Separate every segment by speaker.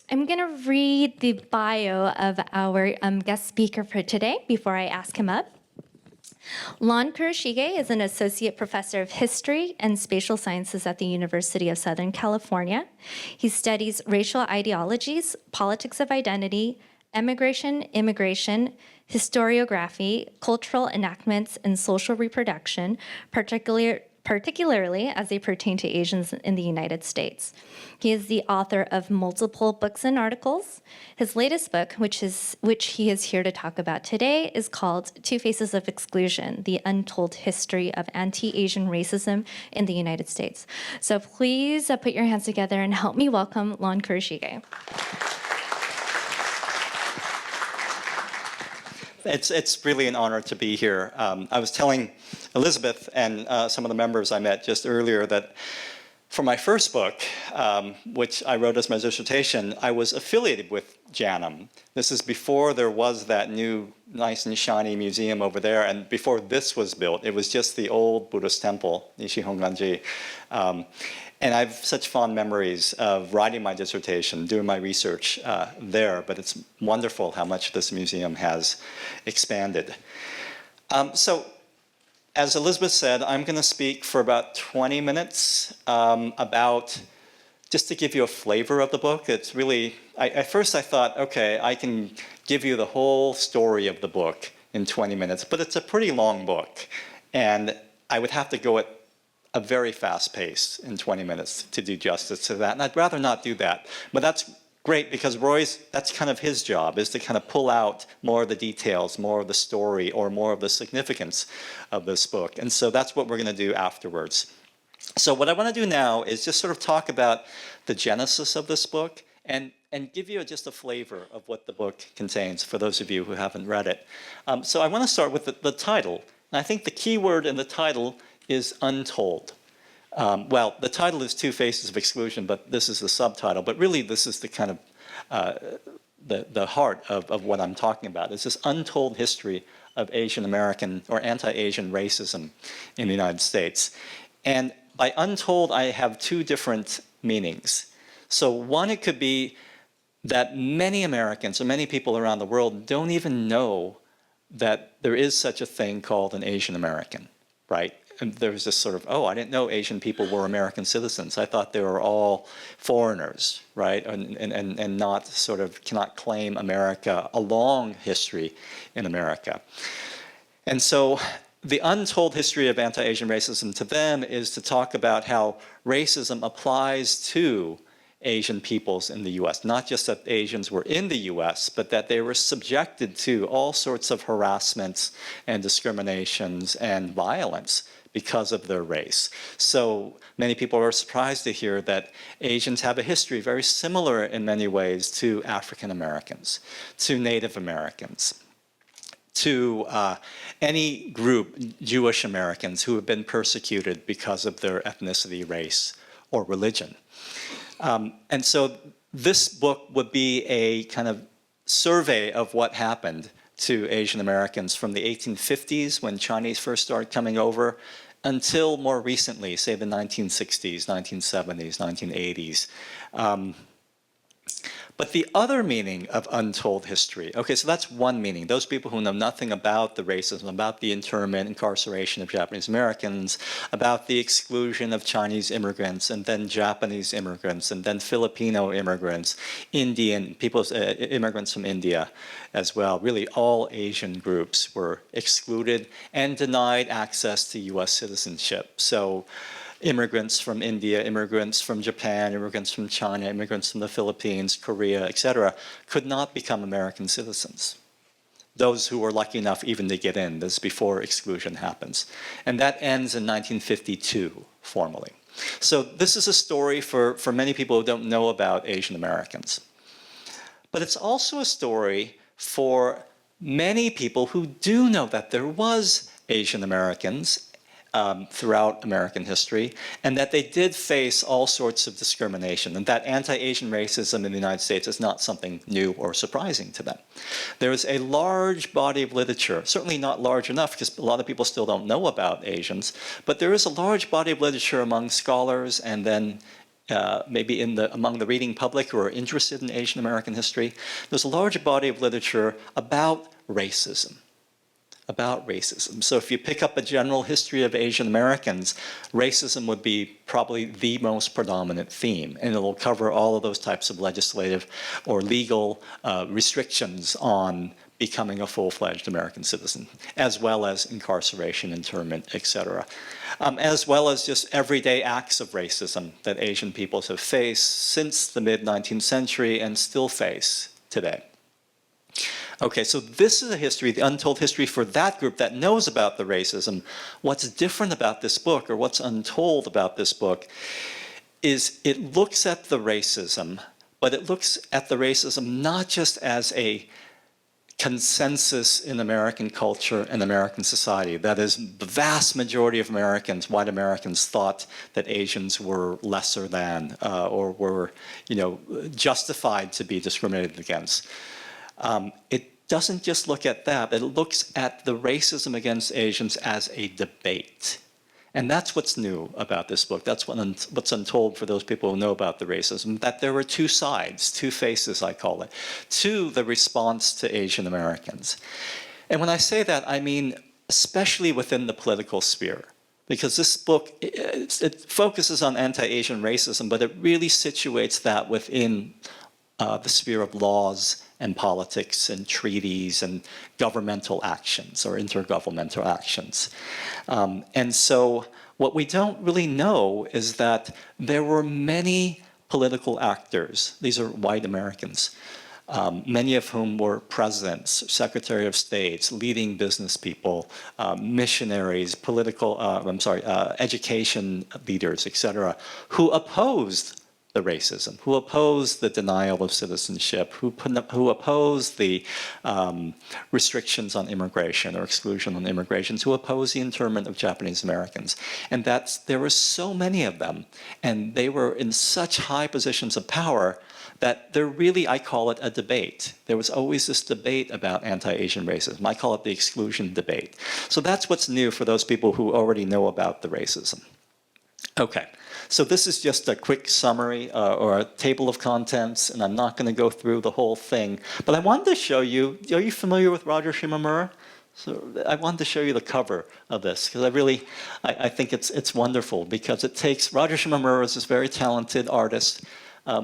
Speaker 1: I'm going to read the bio of our guest speaker for today before I ask him up. Lon Kurashige is an associate professor of history and spatial sciences at the University of Southern California. He studies racial ideologies, politics of identity, emigration, immigration, historiography, cultural enactments, and social reproduction, particularly as they pertain to Asians in the United States. He is the author of multiple books and articles. His latest book, which he is here to talk about today, is called Two Faces of Exclusion, The Untold History of Anti-Asian Racism in the United States. So please put your hands together and help me welcome Lon Kurashige.
Speaker 2: It's really an honor to be here. I was telling Elizabeth and some of the members I met just earlier that for my first book, which I wrote as my dissertation, I was affiliated with JANM. This is before there was that new nice and shiny museum over there, and before this was built. It was just the old Buddhist temple, Nishi-Honganji. And I have such fond memories of writing my dissertation, doing my research there, but it's wonderful how much this museum has expanded. So, as Elizabeth said, I'm going to speak for about 20 minutes just to give you a flavor of the book. It's really, at first I thought, okay, I can give you the whole story of the book in 20 minutes, but it's a pretty long book, and I would have to go at a very fast pace in 20 minutes to do justice to that, and I'd rather not do that. But that's great because that's kind of his job, is to kind of pull out more of the details, more of the story, or more of the significance of this book. And so that's what we're going to do afterwards. So what I want to do now is just sort of talk about the genesis of this book and give you just a flavor of what the book contains for those of you who haven't read it. So I want to start with the title. And I think the key word in the title is Untold. Well, the title is Two Faces of Exclusion, but this is the subtitle. But really, this is the kind of the heart of what I'm talking about. It's this untold history of Asian American or anti-Asian racism in the United States. And by untold, I have two different meanings. So one, it could be that many Americans or many people around the world don't even know that there is such a thing called an Asian American, right? And there's this sort of, oh, I didn't know Asian people were American citizens. I thought they were all foreigners, right? And not sort of cannot claim America, a long history in America. And so the untold history of anti-Asian racism to them is to talk about how racism applies to Asian peoples in the US. Not just that Asians were in the US, but that they were subjected to all sorts of harassments and discriminations and violence because of their race. So many people are surprised to hear that Asians have a history very similar in many ways to African Americans, to Native Americans, to any group, Jewish Americans, who have been persecuted because of their ethnicity, race, or religion. And so this book would be a kind of survey of what happened to Asian Americans from the 1850s when Chinese first started coming over until more recently, say the 1960s, 1970s, 1980s. But the other meaning of untold history, okay, so that's one meaning. Those people who know nothing about the racism, about the internment, incarceration of Japanese Americans, about the exclusion of Chinese immigrants, and then Japanese immigrants, and then Filipino immigrants, Indian, immigrants from India as well. Really, all Asian groups were excluded and denied access to US citizenship. So immigrants from India, immigrants from Japan, immigrants from China, immigrants from the Philippines, Korea, etc., could not become American citizens. Those who were lucky enough even to get in, this is before exclusion happens. And that ends in 1952, formally. So this is a story for many people who don't know about Asian Americans. But it's also a story for many people who do know that there was Asian Americans throughout American history, and that they did face all sorts of discrimination, and that anti-Asian racism in the United States is not something new or surprising to them. There is a large body of literature, certainly not large enough because a lot of people still don't know about Asians, but there is a large body of literature among scholars and then maybe among the reading public who are interested in Asian American history, there's a large body of literature about racism. So if you pick up a general history of Asian Americans, racism would be probably the most predominant theme, and it'll cover all of those types of legislative or legal restrictions on becoming a full-fledged American citizen, as well as incarceration, internment, etc., as well as just everyday acts of racism that Asian peoples have faced since the mid-19th century and still face today. Okay, so this is a history, the untold history for that group that knows about the racism. What's different about this book, or what's untold about this book, is it looks at the racism, but it looks at the racism not just as a consensus in American culture and American society. That is, the vast majority of Americans, white Americans, thought that Asians were lesser than or were, justified to be discriminated against. It doesn't just look at that, it looks at the racism against Asians as a debate. And that's what's new about this book. That's what's untold for those people who know about the racism, that there were two sides, two faces, I call it, to the response to Asian Americans. And when I say that, I mean especially within the political sphere. Because this book, it focuses on anti-Asian racism, but it really situates that within the sphere of laws and politics and treaties and governmental actions or intergovernmental actions. And so what we don't really know is that there were many political actors, these are white Americans, many of whom were presidents, secretary of states, leading business people, missionaries, education leaders, etc., who opposed the racism, who opposed the denial of citizenship, who opposed the restrictions on immigration or exclusion on immigrants, who opposed the internment of Japanese Americans. And there were so many of them, and they were in such high positions of power that there really, I call it a debate. There was always this debate about anti-Asian racism. I call it the exclusion debate. So that's what's new for those people who already know about the racism. Okay. So this is just a quick summary or a table of contents, and I'm not going to go through the whole thing. But I wanted to show you, are you familiar with Roger Shimomura? So I wanted to show you the cover of this, because I think it's wonderful, because it takes, Roger Shimomura is this very talented artist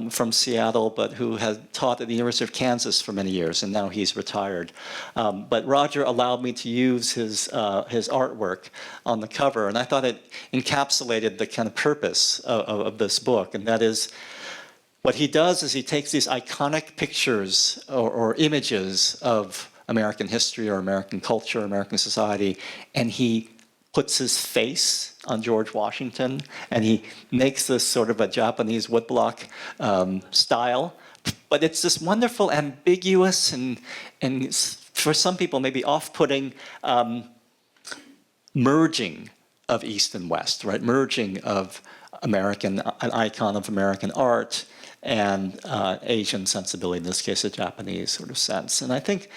Speaker 2: from Seattle, but who had taught at the University of Kansas for many years, and now he's retired. But Roger allowed me to use his artwork on the cover, and I thought it encapsulated the kind of purpose of this book, and that is, what he does is he takes these iconic pictures or images of American history or American culture, American society, and he puts his face on George Washington, and he makes this sort of a Japanese woodblock style. But it's this wonderful, ambiguous, and for some people maybe off-putting merging of East and West, right? Merging of an icon of American art and Asian sensibility, in this case a Japanese sort of sense. And I think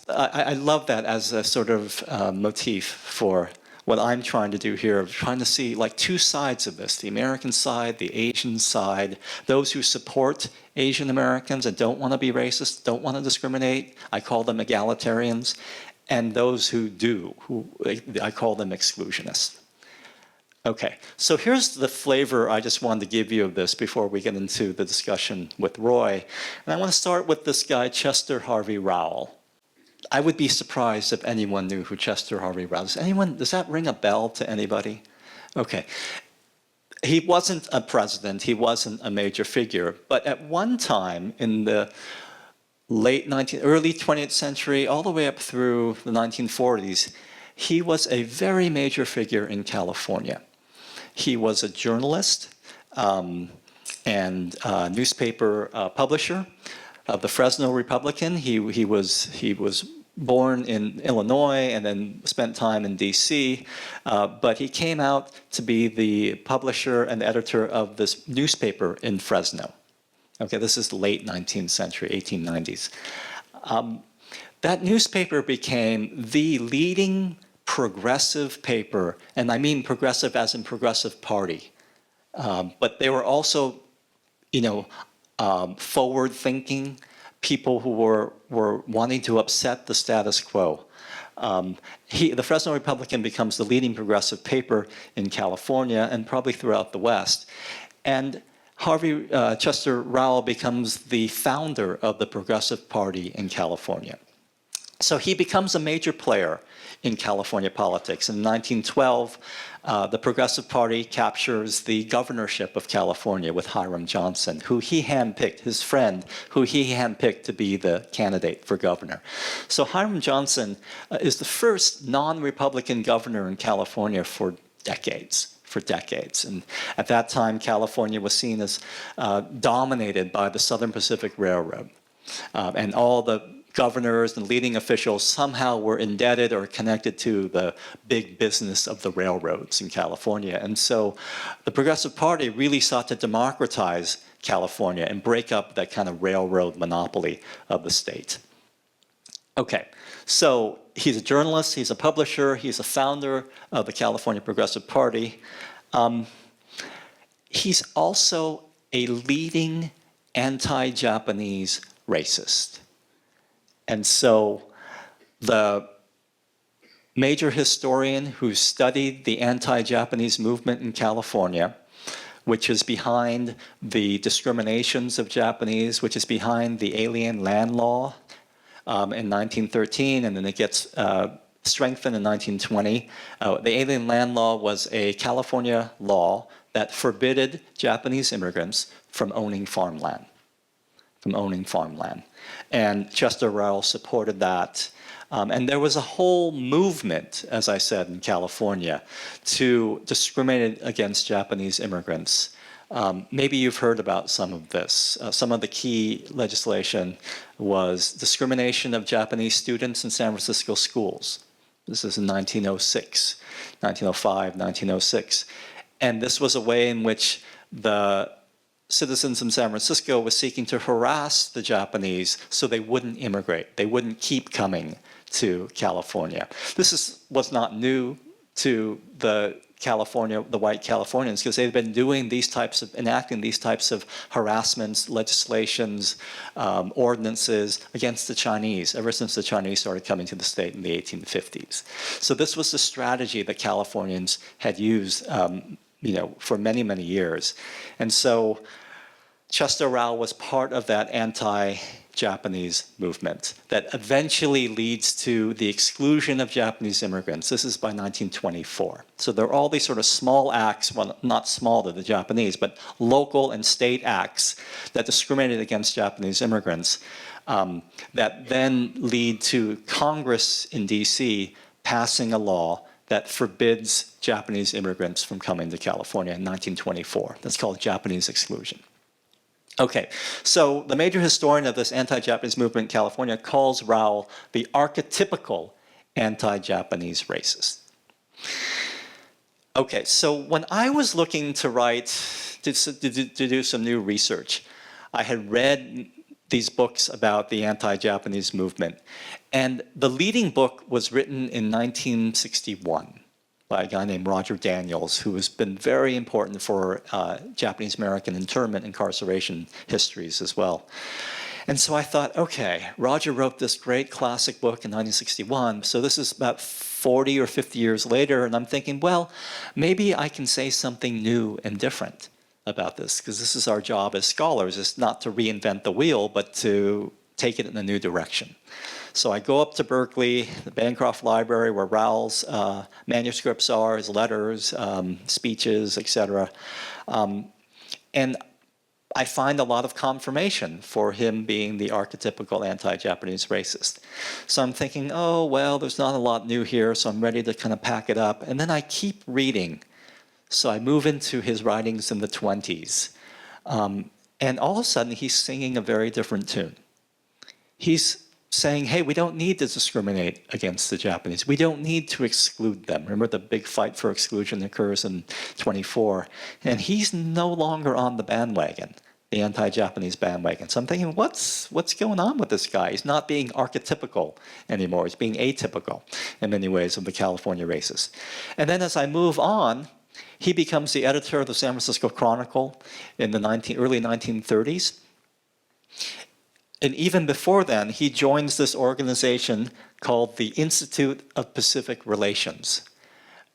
Speaker 2: I love that as a sort of motif for what I'm trying to do here, of trying to see like two sides of this, the American side, the Asian side, those who support Asian Americans and don't want to be racist, don't want to discriminate, I call them egalitarians, and those who do, who I call them exclusionists. Okay, so here's the flavor I just wanted to give you of this before we get into the discussion with Roy. And I want to start with this guy, Chester Harvey Rowell. I would be surprised if anyone knew who Chester Harvey Rowell is. Does that ring a bell to anybody? Okay. He wasn't a president, he wasn't a major figure, but at one time in the early 20th century, all the way up through the 1940s, he was a very major figure in California. He was a journalist and newspaper publisher of the Fresno Republican. He was born in Illinois and then spent time in DC, but he came out to be the publisher and editor of this newspaper in Fresno. Okay, this is the late 19th century, 1890s. That newspaper became the leading progressive paper, and I mean progressive as in progressive party, But they were also, forward-thinking people who were wanting to upset the status quo. The Fresno Republican becomes the leading progressive paper in California and probably throughout the West. And Chester Rowell becomes the founder of the Progressive Party in California. So he becomes a major player in California politics. In 1912, the Progressive Party captures the governorship of California with Hiram Johnson, who he handpicked, his friend, who he handpicked to be the candidate for governor. So Hiram Johnson is the first non-Republican governor in California for decades. And at that time, California was seen as dominated by the Southern Pacific Railroad. And all the governors and leading officials somehow were indebted or connected to the big business of the railroads in California. And so the Progressive Party really sought to democratize California and break up that kind of railroad monopoly of the state. Okay, so he's a journalist, he's a publisher, he's a founder of the California Progressive Party. He's also a leading anti-Japanese racist. And so the major historian who studied the anti-Japanese movement in California, which is behind the discriminations of Japanese, which is behind the Alien Land Law in 1913, and then it gets strengthened in 1920. The Alien Land Law was a California law that forbidded Japanese immigrants from owning farmland. And Chester Rowell supported that. And there was a whole movement, as I said, in California to discriminate against Japanese immigrants. Maybe you've heard about some of this. Some of the key legislation was discrimination of Japanese students in San Francisco schools. This is in 1906, 1905, 1906. And this was a way in which the citizens in San Francisco were seeking to harass the Japanese so they wouldn't immigrate. They wouldn't keep coming to California. This was not new to the white Californians, because they've been enacting these types of harassments, legislations, ordinances against the Chinese ever since the Chinese started coming to the state in the 1850s. So this was the strategy that Californians had used for many, many years. And so Chester Rowell was part of that anti-Japanese movement that eventually leads to the exclusion of Japanese immigrants. This is by 1924. So there are all these sort of small acts, well, not small to the Japanese, but local and state acts that discriminated against Japanese immigrants that then lead to Congress in DC passing a law that forbids Japanese immigrants from coming to California in 1924. That's called Japanese exclusion. Okay, so the major historian of this anti-Japanese movement in California calls Rowell the archetypical anti-Japanese racist. Okay, so when I was looking to do some new research, I had read these books about the anti-Japanese movement. And the leading book was written in 1961 by a guy named Roger Daniels, who has been very important for Japanese American internment incarceration histories as well. And so I thought, okay, Roger wrote this great classic book in 1961, so this is about 40 or 50 years later, and I'm thinking, well, maybe I can say something new and different about this, because this is our job as scholars, is not to reinvent the wheel, but to take it in a new direction. So I go up to Berkeley, the Bancroft Library, where Rowell's manuscripts are, his letters, speeches, etc. And I find a lot of confirmation for him being the archetypical anti-Japanese racist. So I'm thinking, oh, well, there's not a lot new here, so I'm ready to kind of pack it up. And then I keep reading. So I move into his writings in the 20s. And all of a sudden, he's singing a very different tune. He's saying, hey, we don't need to discriminate against the Japanese. We don't need to exclude them. Remember, the big fight for exclusion occurs in 24. And he's no longer on the bandwagon, the anti-Japanese bandwagon. So I'm thinking, what's going on with this guy? He's not being archetypical anymore. He's being atypical in many ways of the California racist. And then as I move on, He becomes the editor of the San Francisco Chronicle in the early 1930s. And even before then, he joins this organization called the Institute of Pacific Relations,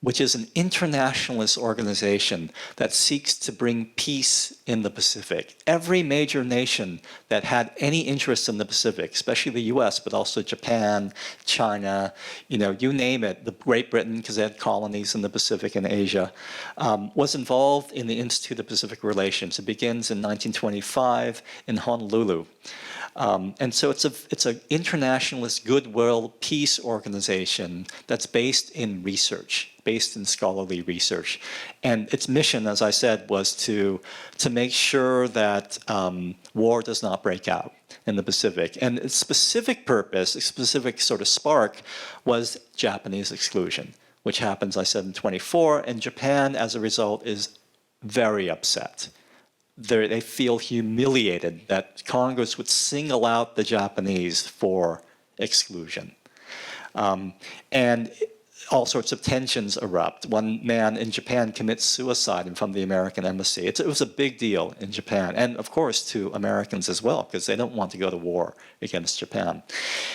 Speaker 2: which is an internationalist organization that seeks to bring peace in the Pacific. Every major nation that had any interest in the Pacific, especially the US, but also Japan, China, you name it, the Great Britain, because they had colonies in the Pacific and Asia, was involved in the Institute of Pacific Relations. It begins in 1925 in Honolulu. And so it's an internationalist goodwill peace organization that's based in research, based in scholarly research. And its mission, as I said, was to make sure that war does not break out in the Pacific. And its specific purpose, its specific sort of spark, was Japanese exclusion, which happens, I said, in 24. And Japan, as a result, is very upset. They feel humiliated that Congress would single out the Japanese for exclusion. And all sorts of tensions erupt. One man in Japan commits suicide in front of the American embassy. It was a big deal in Japan, and of course to Americans as well, because they don't want to go to war against Japan.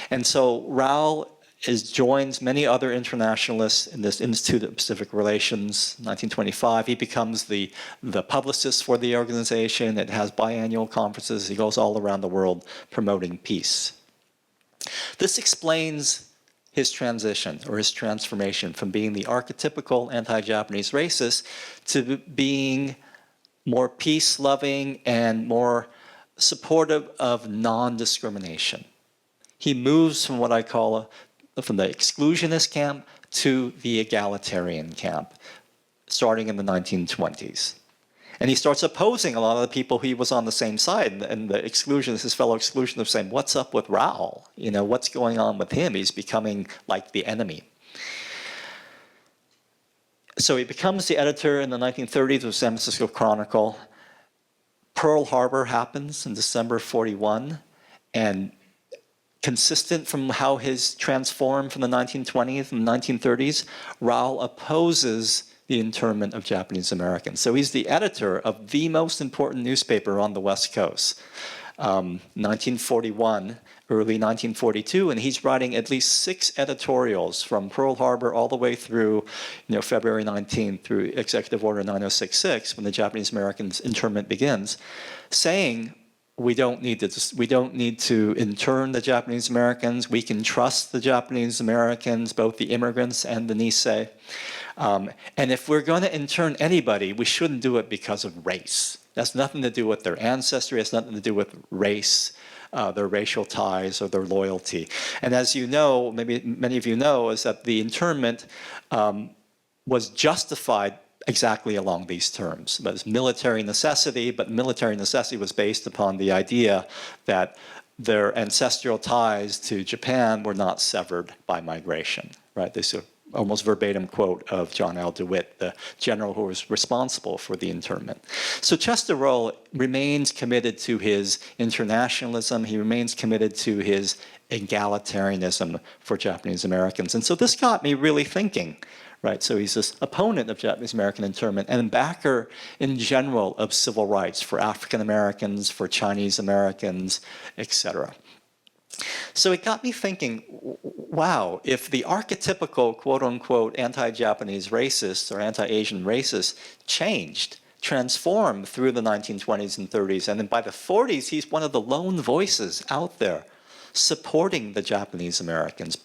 Speaker 2: And so Rowell joins many other internationalists in this Institute of Pacific Relations. 1925, he becomes the publicist for the organization. It has biannual conferences. He goes all around the world promoting peace. This explains his transition or his transformation from being the archetypical anti-Japanese racist to being more peace-loving and more supportive of non-discrimination. He moves from what I call from the exclusionist camp to the egalitarian camp, starting in the 1920s. And he starts opposing a lot of the people he was on the same side. And the exclusionists, his fellow exclusionists, saying, what's up with Rowell? What's going on with him? He's becoming like the enemy. So he becomes the editor in the 1930s of the San Francisco Chronicle. Pearl Harbor happens in December 41. And consistent from how he's transformed from the 1920s and 1930s, Rowell opposes the internment of Japanese Americans. So he's the editor of the most important newspaper on the West Coast, 1941, early 1942, and he's writing at least 6 editorials from Pearl Harbor all the way through February 19th through Executive Order 9066, when the Japanese Americans internment begins, saying, we don't need to intern the Japanese Americans. We can trust the Japanese Americans, both the immigrants and the Nisei. And if we're going to intern anybody, we shouldn't do it because of race. That's nothing to do with their ancestry. It's nothing to do with race, their racial ties, or their loyalty. And as you know, maybe many of you know, is that the internment was justified exactly along these terms. It was military necessity, but military necessity was based upon the idea that their ancestral ties to Japan were not severed by migration, right? This is almost verbatim quote of John L. DeWitt, the general who was responsible for the internment. So Chester Rowell remains committed to his internationalism. He remains committed to his egalitarianism for Japanese Americans. And so this got me really thinking. Right, so he's this opponent of Japanese American internment and backer in general of civil rights for African Americans, for Chinese Americans, etc. So it got me thinking, wow, if the archetypical quote-unquote anti-Japanese racist or anti-Asian racist changed, transformed through the 1920s and 30s, and then by the 40s, he's one of the lone voices out there supporting the Japanese Americans,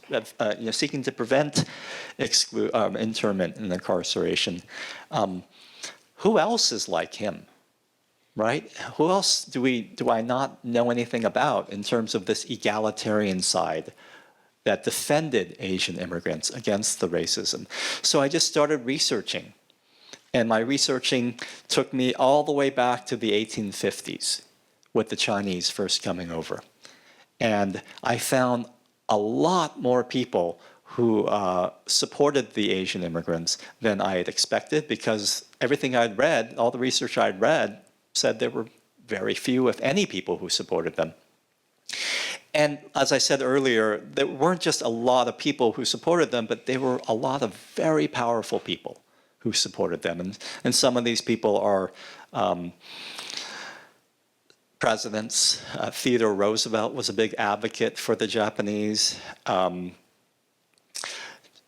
Speaker 2: seeking to prevent internment and incarceration. Who else is like him, right? Who else do I not know anything about in terms of this egalitarian side that defended Asian immigrants against the racism? So I just started researching. And my researching took me all the way back to the 1850s with the Chinese first coming over. And I found a lot more people who supported the Asian immigrants than I had expected, because everything I'd read, all the research I'd read, said there were very few, if any, people who supported them. And as I said earlier, there weren't just a lot of people who supported them, but there were a lot of very powerful people who supported them. And some of these people are presidents. Theodore Roosevelt was a big advocate for the Japanese.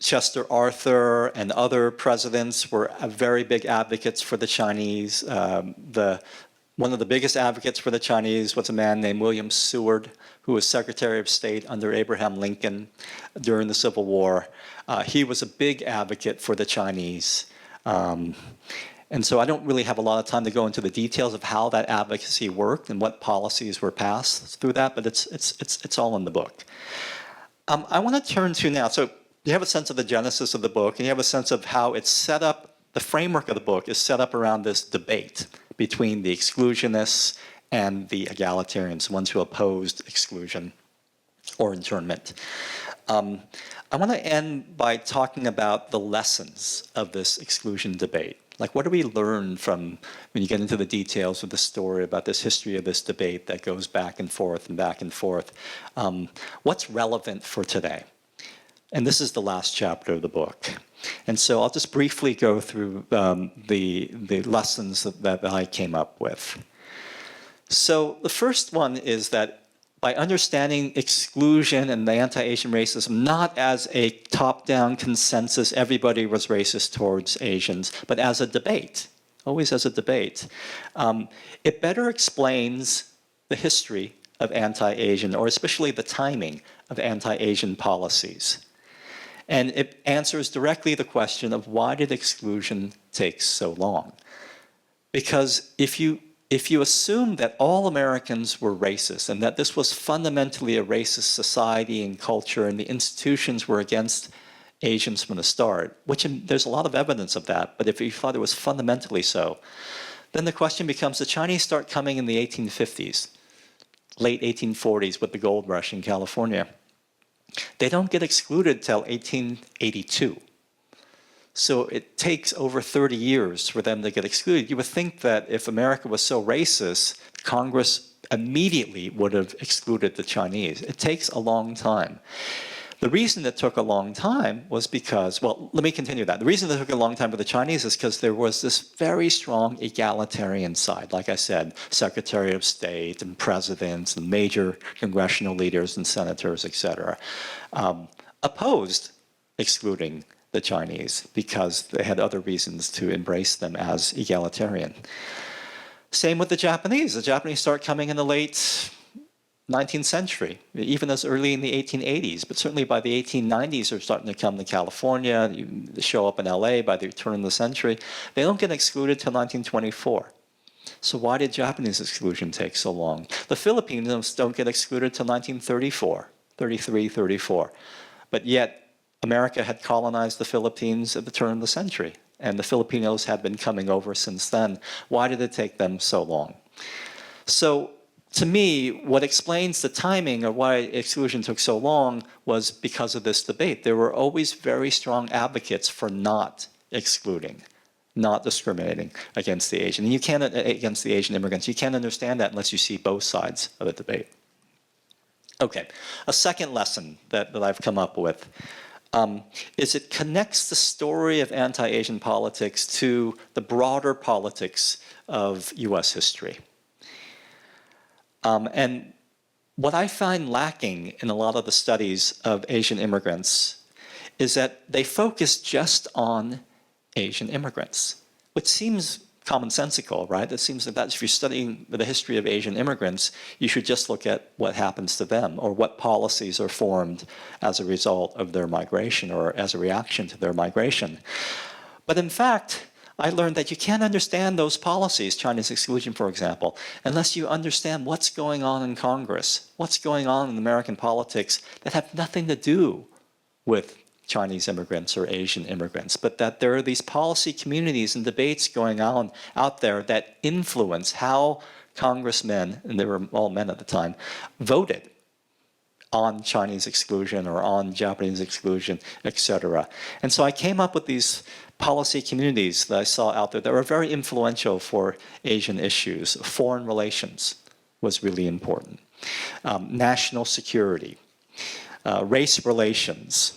Speaker 2: Chester Arthur and other presidents were very big advocates for the Chinese. One of the biggest advocates for the Chinese was a man named William Seward, who was Secretary of State under Abraham Lincoln during the Civil War. He was a big advocate for the Chinese. And so I don't really have a lot of time to go into the details of how that advocacy worked and what policies were passed through that, but it's all in the book. I want to turn to now, so you have a sense of the genesis of the book, and you have a sense of how it's set up. The framework of the book is set up around this debate between the exclusionists and the egalitarians, ones who opposed exclusion or internment. I want to end by talking about the lessons of this exclusion debate. Like, what do we learn from, when you get into the details of the story about this history of this debate that goes back and forth and back and forth? What's relevant for today? And this is the last chapter of the book. And so I'll just briefly go through the lessons that I came up with. So the first one is that by understanding exclusion and the anti-Asian racism, not as a top-down consensus, everybody was racist towards Asians, but as a debate, always as a debate, it better explains the history of anti-Asian, or especially the timing of anti-Asian policies. And it answers directly the question of why did exclusion take so long? Because if you assume that all Americans were racist and that this was fundamentally a racist society and culture and the institutions were against Asians from the start, which there's a lot of evidence of that, but if you thought it was fundamentally so, then the question becomes, the Chinese start coming in the 1850s, late 1840s with the gold rush in California. They don't get excluded till 1882. So it takes over 30 years for them to get excluded. You would think that if America was so racist, Congress immediately would have excluded the Chinese. It takes a long time. The reason it took a long time was because, well, let me continue that. The reason it took a long time for the Chinese is because there was this very strong egalitarian side. Like I said, Secretary of State and presidents and major congressional leaders and senators, et cetera, opposed excluding the Chinese because they had other reasons to embrace them as egalitarian. Same with the Japanese. The Japanese start coming in the late 19th century, even as early in the 1880s, but certainly by the 1890s they're starting to come to California, they show up in LA by the turn of the century. They don't get excluded till 1924. So why did Japanese exclusion take so long? The Filipinos don't get excluded till 1934, 33, 34. But yet America had colonized the Philippines at the turn of the century, and the Filipinos had been coming over since then. Why did it take them so long? So to me, what explains the timing of why exclusion took so long was because of this debate. There were always very strong advocates for not excluding, not discriminating against the Asian. And you can't, against the Asian immigrants, you can't understand that unless you see both sides of the debate. Okay, a second lesson that I've come up with is it connects the story of anti-Asian politics to the broader politics of US history. And what I find lacking in a lot of the studies of Asian immigrants is that they focus just on Asian immigrants, which seems commonsensical, right? It seems that if you're studying the history of Asian immigrants, you should just look at what happens to them or what policies are formed as a result of their migration or as a reaction to their migration. But in fact, I learned that you can't understand those policies, Chinese exclusion, for example, unless you understand what's going on in Congress, what's going on in American politics that have nothing to do with Chinese immigrants or Asian immigrants, but that there are these policy communities and debates going on out there that influence how congressmen, and they were all men at the time, voted on Chinese exclusion or on Japanese exclusion, etc. And so I came up with these policy communities that I saw out there that were very influential for Asian issues. Foreign relations was really important. National security, race relations.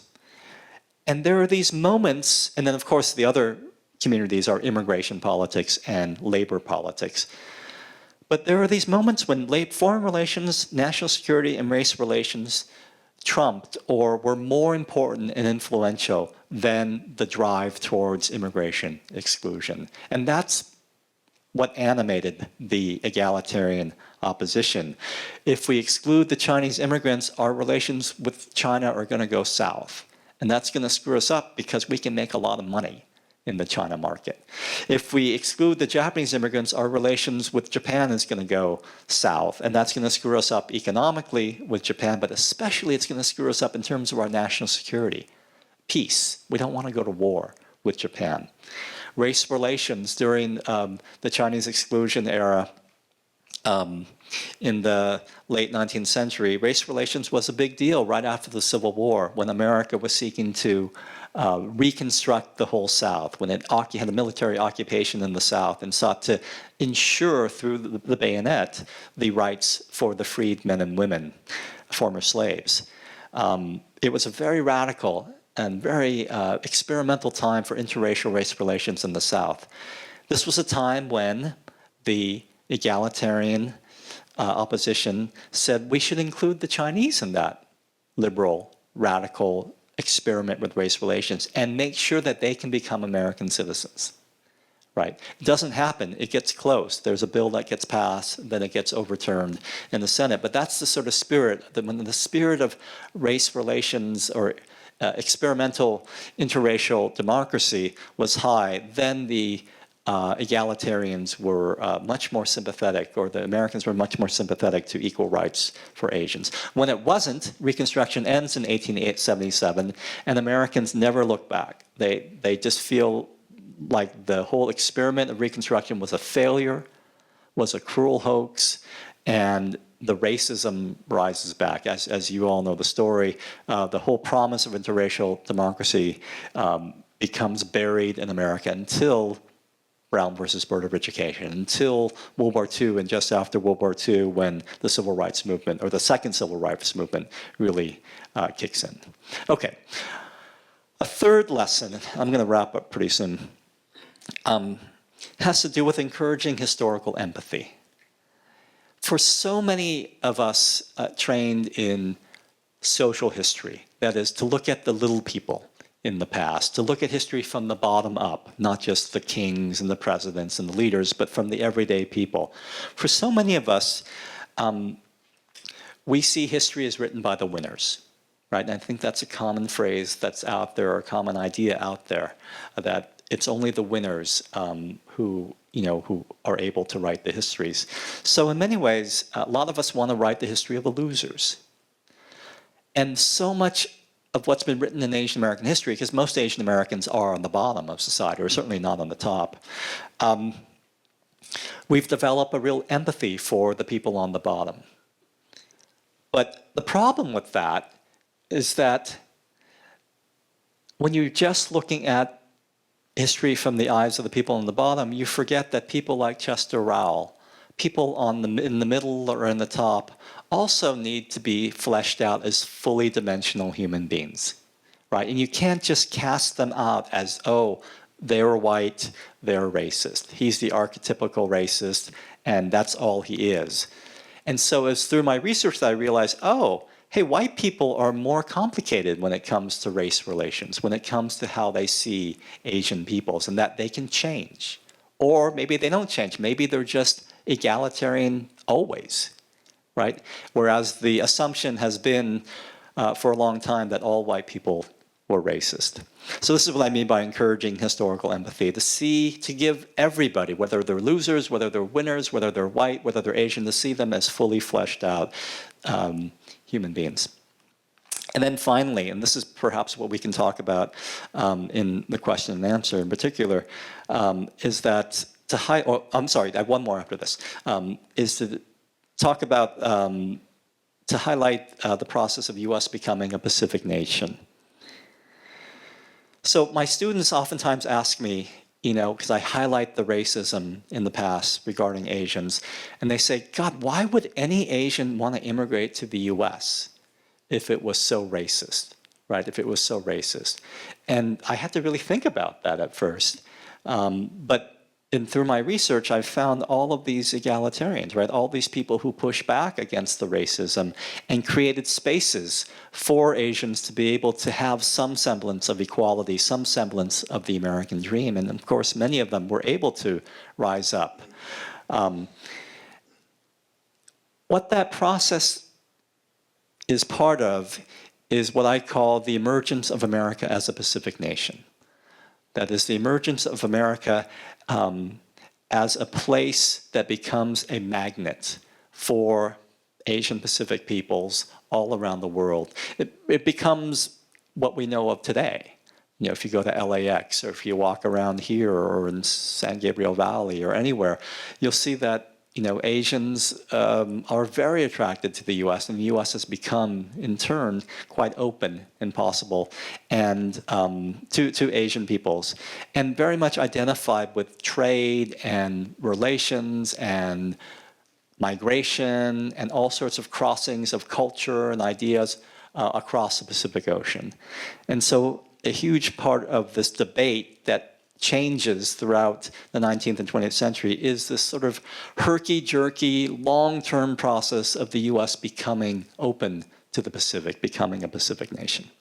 Speaker 2: And there are these moments, and then of course the other communities are immigration politics and labor politics. But there are these moments when foreign relations, national security, and race relations trumped or were more important and influential than the drive towards immigration exclusion. And that's what animated the egalitarian opposition. If we exclude the Chinese immigrants, our relations with China are going to go south. And that's going to screw us up because we can make a lot of money in the China market. If we exclude the Japanese immigrants, our relations with Japan is going to go south, and that's going to screw us up economically with Japan, but especially it's going to screw us up in terms of our national security. Peace. We don't want to go to war with Japan. Race relations during the Chinese exclusion era in the late 19th century, race relations was a big deal right after the Civil War when America was seeking to reconstruct the whole South, when it had a military occupation in the South and sought to ensure through the bayonet the rights for the freed men and women, former slaves. It was a very radical and very experimental time for interracial race relations in the South. This was a time when the egalitarian opposition said we should include the Chinese in that liberal, radical experiment with race relations and make sure that they can become American citizens, right? It doesn't happen. It gets close. There's a bill that gets passed, then it gets overturned in the Senate. But that's the sort of spirit, that when the spirit of race relations or experimental interracial democracy was high, then the egalitarians were much more sympathetic, or the Americans were much more sympathetic to equal rights for Asians. When it wasn't, Reconstruction ends in 1877, and Americans never look back. They just feel like the whole experiment of Reconstruction was a failure, was a cruel hoax, and the racism rises back. As you all know the story, the whole promise of interracial democracy becomes buried in America until Brown versus Board of Education, until World War II and just after World War II when the civil rights movement, or the second civil rights movement, really kicks in. Okay, a third lesson, I'm going to wrap up pretty soon, has to do with encouraging historical empathy. For so many of us trained in social history, that is, to look at the little people in the past, to look at history from the bottom up, not just the kings and the presidents and the leaders, but from the everyday people. For so many of us, we see history as written by the winners, right? And I think that's a common phrase that's out there, or a common idea out there, that it's only the winners who are able to write the histories. So in many ways, a lot of us want to write the history of the losers. And so much of what's been written in Asian American history, because most Asian Americans are on the bottom of society, or certainly not on the top, we've developed a real empathy for the people on the bottom. But the problem with that is that when you're just looking at history from the eyes of the people on the bottom, you forget that people like Chester Rowell, people in the middle or in the top, also need to be fleshed out as fully dimensional human beings, right? And you can't just cast them out as, oh, they're white, they're racist. He's the archetypical racist, and that's all he is. And so it's through my research that I realized, oh, hey, white people are more complicated when it comes to race relations, when it comes to how they see Asian peoples, and that they can change. Or maybe they don't change. Maybe they're just egalitarian always, right? Whereas the assumption has been for a long time that all white people were racist. So this is what I mean by encouraging historical empathy, to give everybody, whether they're losers, whether they're winners, whether they're white, whether they're Asian, to see them as fully fleshed out human beings. And then finally, and this is perhaps what we can talk about in the question and answer in particular, is that I have one more after this, is to talk about, to highlight the process of US becoming a Pacific nation. So my students oftentimes ask me, because I highlight the racism in the past regarding Asians, and they say, God, why would any Asian want to immigrate to the US if it was so racist, right? If it was so racist. And I had to really think about that at first. Through my research, I've found all of these egalitarians, right? All these people who push back against the racism and created spaces for Asians to be able to have some semblance of equality, some semblance of the American dream. And of course, many of them were able to rise up. What that process is part of is what I call the emergence of America as a Pacific nation. That is the emergence of America as a place that becomes a magnet for Asian Pacific peoples all around the world. It becomes what we know of today. You know, if you go to LAX or if you walk around here or in San Gabriel Valley or anywhere, you'll see that Asians are very attracted to the U.S. and the U.S. has become, in turn, quite open and possible and to Asian peoples, and very much identified with trade and relations and migration and all sorts of crossings of culture and ideas across the Pacific Ocean. And so a huge part of this debate that changes throughout the 19th and 20th century is this sort of herky-jerky, long-term process of the U.S. becoming open to the Pacific, becoming a Pacific nation.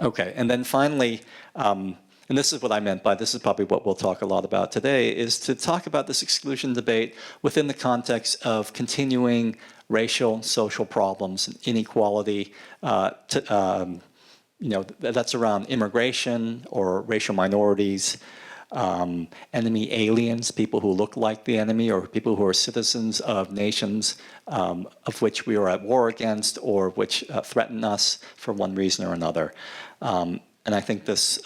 Speaker 2: Okay, and then finally, and this is what I meant by, this is probably what we'll talk a lot about today, is to talk about this exclusion debate within the context of continuing racial and social problems, inequality, that's around immigration or racial minorities, enemy aliens, people who look like the enemy or people who are citizens of nations of which we are at war against or which threaten us for one reason or another. And I think this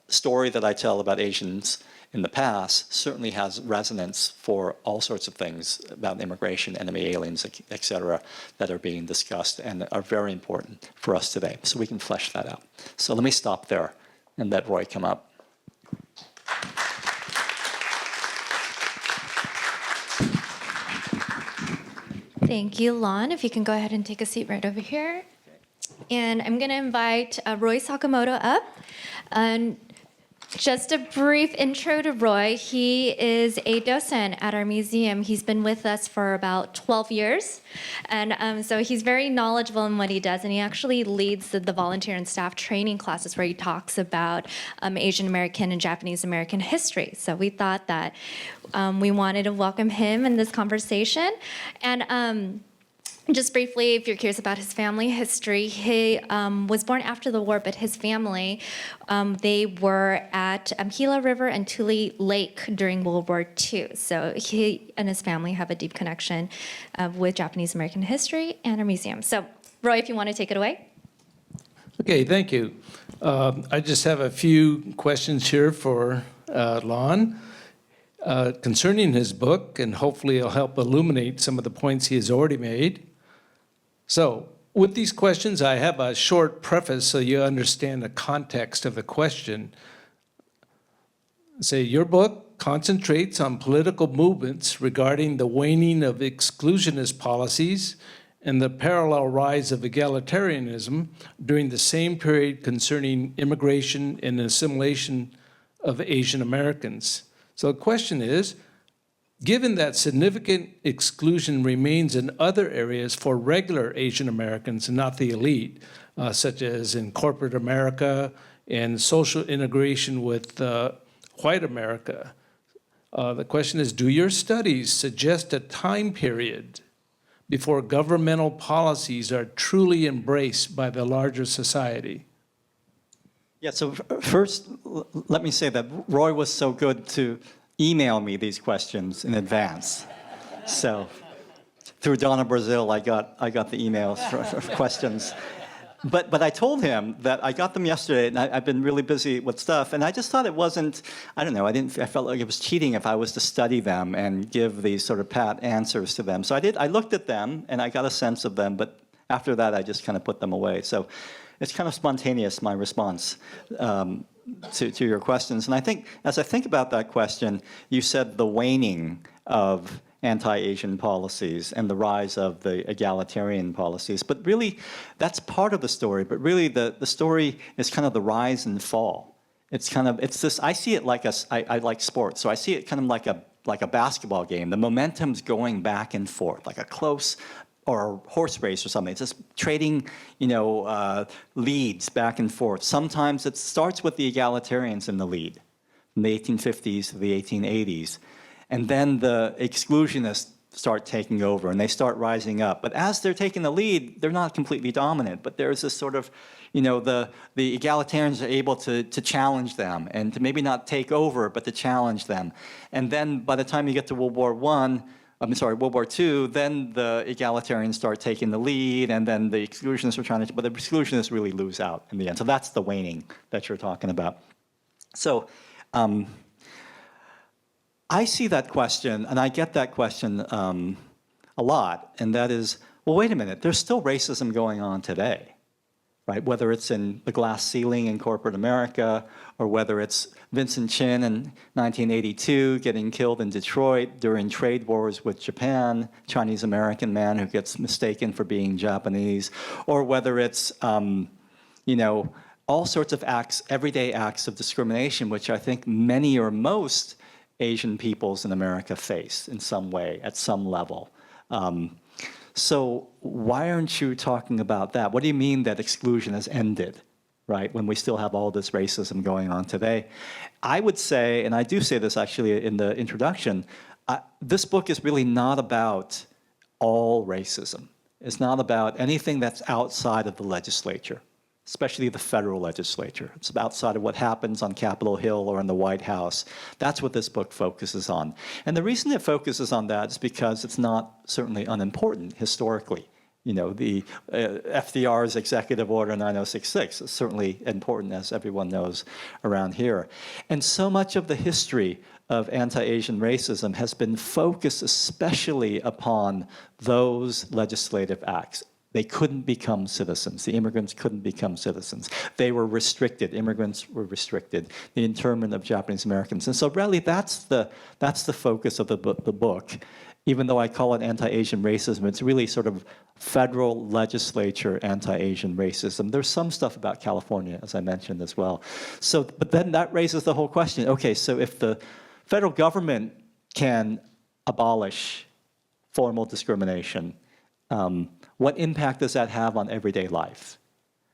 Speaker 2: story that I tell about Asians in the past certainly has resonance for all sorts of things about immigration, enemy aliens, et cetera, that are being discussed and are very important for us today. So we can flesh that out. So let me stop there and let Roy come up.
Speaker 1: Thank you, Lon. If you can go ahead and take a seat right over here. And I'm going to invite Roy Sakamoto up. And just a brief intro to Roy. He is a docent at our museum. He's been with us for about 12 years. And so he's very knowledgeable in what he does. And he actually leads the volunteer and staff training classes where he talks about Asian American and Japanese American history. So we thought that we wanted to welcome him in this conversation. And just briefly, if you're curious about his family history, he was born after the war, but his family, they were at Gila River and Tule Lake during World War II. So he and his family have a deep connection with Japanese American history and our museum. So Roy, if you want to take it away.
Speaker 3: Okay, thank you. I just have a few questions here for Lon concerning his book, and hopefully it'll help illuminate some of the points he has already made. So, with these questions, I have a short preface so you understand the context of the question. Say, your book concentrates on political movements regarding the waning of exclusionist policies and the parallel rise of egalitarianism during the same period concerning immigration and assimilation of Asian Americans. So the question is, given that significant exclusion remains in other areas for regular Asian Americans, not the elite, such as in corporate America and social integration with white America, the question is, do your studies suggest a time period before governmental policies are truly embraced by the larger society?
Speaker 2: Yeah, so first, let me say that Roy was so good to email me these questions in advance. So through Donna Brazil, I got the emails for questions. But I told him that I got them yesterday, and I've been really busy with stuff, and I just thought it wasn't, I don't know, I felt like it was cheating if I was to study them and give these sort of pat answers to them. So I looked at them, and I got a sense of them, but after that, I just kind of put them away. So it's kind of spontaneous, my response to your questions. And I think, as I think about that question, you said the waning of anti-Asian policies and the rise of the egalitarian policies. But really, that's part of the story. But really, the story is kind of the rise and fall. It's kind of, it's this, I see it like I like sports, so I see it kind of like a basketball game. The momentum's going back and forth, like a close, or a horse race or something. It's just trading, leads back and forth. Sometimes it starts with the egalitarians in the lead, from the 1850s to the 1880s. And then the exclusionists start taking over and they start rising up. But as they're taking the lead, they're not completely dominant, but there's this sort of, the egalitarians are able to challenge them and to maybe not take over, but to challenge them. And then by the time you get to World War II, then the egalitarians start taking the lead, and then the exclusionists are trying to, but the exclusionists really lose out in the end. So that's the waning that you're talking about. So I see that question, and I get that question a lot, and that is, well, wait a minute, there's still racism going on today, right? Whether it's in the glass ceiling in corporate America, or whether it's Vincent Chin in 1982 getting killed in Detroit during trade wars with Japan, Chinese-American man who gets mistaken for being Japanese, or whether it's, all sorts of acts, everyday acts of discrimination, which I think many or most Asian peoples in America face in some way, at some level. So why aren't you talking about that? What do you mean that exclusion has ended, right, when we still have all this racism going on today? I would say, and I do say this actually in the introduction, this book is really not about all racism. It's not about anything that's outside of the legislature, especially the federal legislature. It's outside of what happens on Capitol Hill or in the White House. That's what this book focuses on. And the reason it focuses on that is because it's not certainly unimportant historically. The FDR's Executive Order 9066 is certainly important, as everyone knows around here. And so much of the history of anti-Asian racism has been focused especially upon those legislative acts. They couldn't become citizens. The immigrants couldn't become citizens. They were restricted. Immigrants were restricted. The internment of Japanese Americans. And so really that's the focus of the book. Even though I call it anti-Asian racism, it's really sort of federal legislature anti-Asian racism. There's some stuff about California, as I mentioned as well. So, but then that raises the whole question. Okay, so if the federal government can abolish formal discrimination, what impact does that have on everyday life?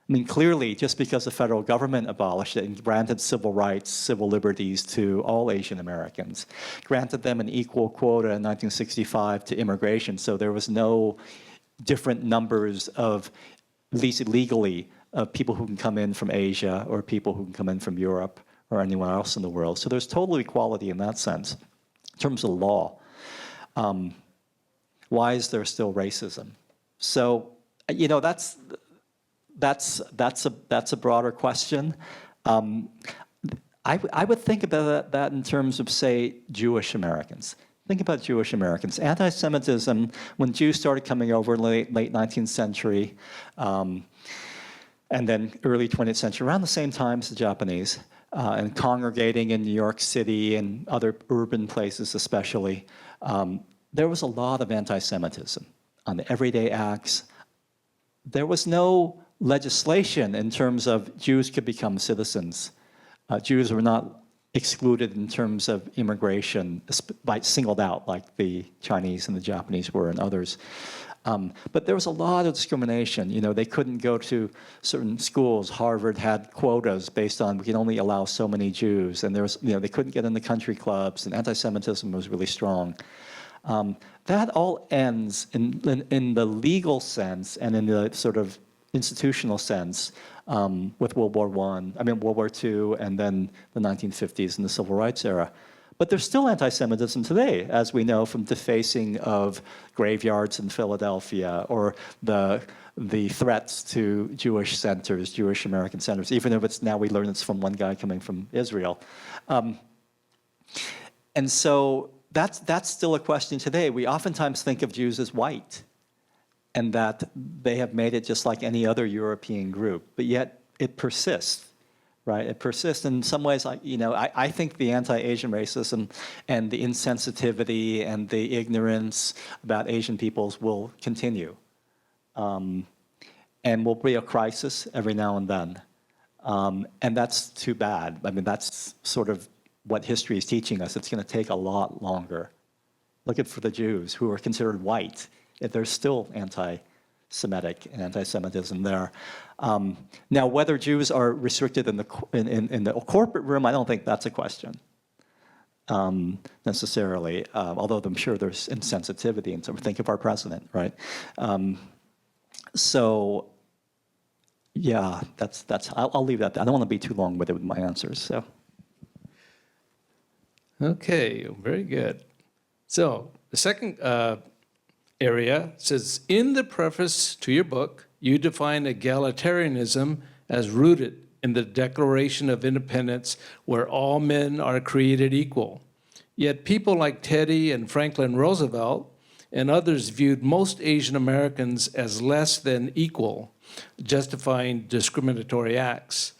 Speaker 2: I mean, clearly, just because the federal government abolished it and granted civil rights, civil liberties to all Asian Americans, granted them an equal quota in 1965 to immigration, so there was no different numbers of, at least legally, of people who can come in from Asia or people who can come in from Europe or anyone else in the world. So there's total equality in that sense. In terms of law, why is there still racism? So, that's a broader question. I would think about that in terms of, say, Jewish Americans. Think about Jewish Americans. Anti-Semitism, when Jews started coming over in the late 19th century, and then early 20th century, around the same time as the Japanese, and congregating in New York City and other urban places especially, there was a lot of anti-Semitism on the everyday acts. There was no legislation in terms of Jews could become citizens. Jews were not excluded in terms of immigration, singled out like the Chinese and the Japanese were and others. But there was a lot of discrimination. They couldn't go to certain schools. Harvard had quotas based on we can only allow so many Jews, and there was, they couldn't get in the country clubs, and anti-Semitism was really strong. That all ends in the legal sense and in the sort of institutional sense with World War II, and then the 1950s and the Civil Rights era. But there's still anti-Semitism today, as we know from defacing of graveyards in Philadelphia, or the threats to Jewish centers, Jewish American centers, even if it's now we learn it's from one guy coming from Israel. And so that's still a question today. We oftentimes think of Jews as white, and that they have made it just like any other European group, but yet it persists, right? It persists in some ways. I think the anti-Asian racism and the insensitivity and the ignorance about Asian peoples will continue, and will be a crisis every now and then. And that's too bad. I mean, that's sort of what history is teaching us. It's going to take a lot longer. Look at for the Jews, who are considered white. There's still anti-Semitic and anti-Semitism there. Now, whether Jews are restricted in the corporate room, I don't think that's a question necessarily, although I'm sure there's insensitivity. And so think of our president, right? So, yeah, I'll leave that. I don't want to be too long-winded with my answers. So.
Speaker 3: Okay, very good. So the second area says, in the preface to your book, you define egalitarianism as rooted in the Declaration of Independence, where all men are created equal. Yet people like Teddy and Franklin Roosevelt and others viewed most Asian Americans as less than equal, justifying discriminatory acts.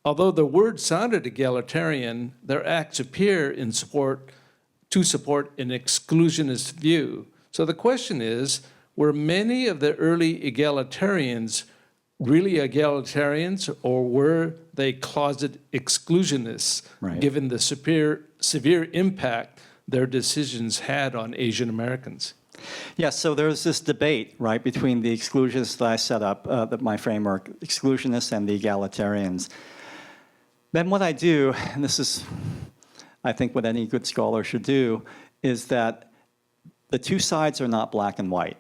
Speaker 3: Although the word sounded egalitarian, their acts appear to support an exclusionist view. So the question is, were many of the early egalitarians really egalitarians, or were they closet exclusionists,
Speaker 2: Right.
Speaker 3: given the severe impact their decisions had on Asian Americans?
Speaker 2: Yeah, so there's this debate, right, between the exclusionists that I set up, my framework, exclusionists and the egalitarians. Then what I do, and this is, I think, what any good scholar should do, is that the two sides are not black and white,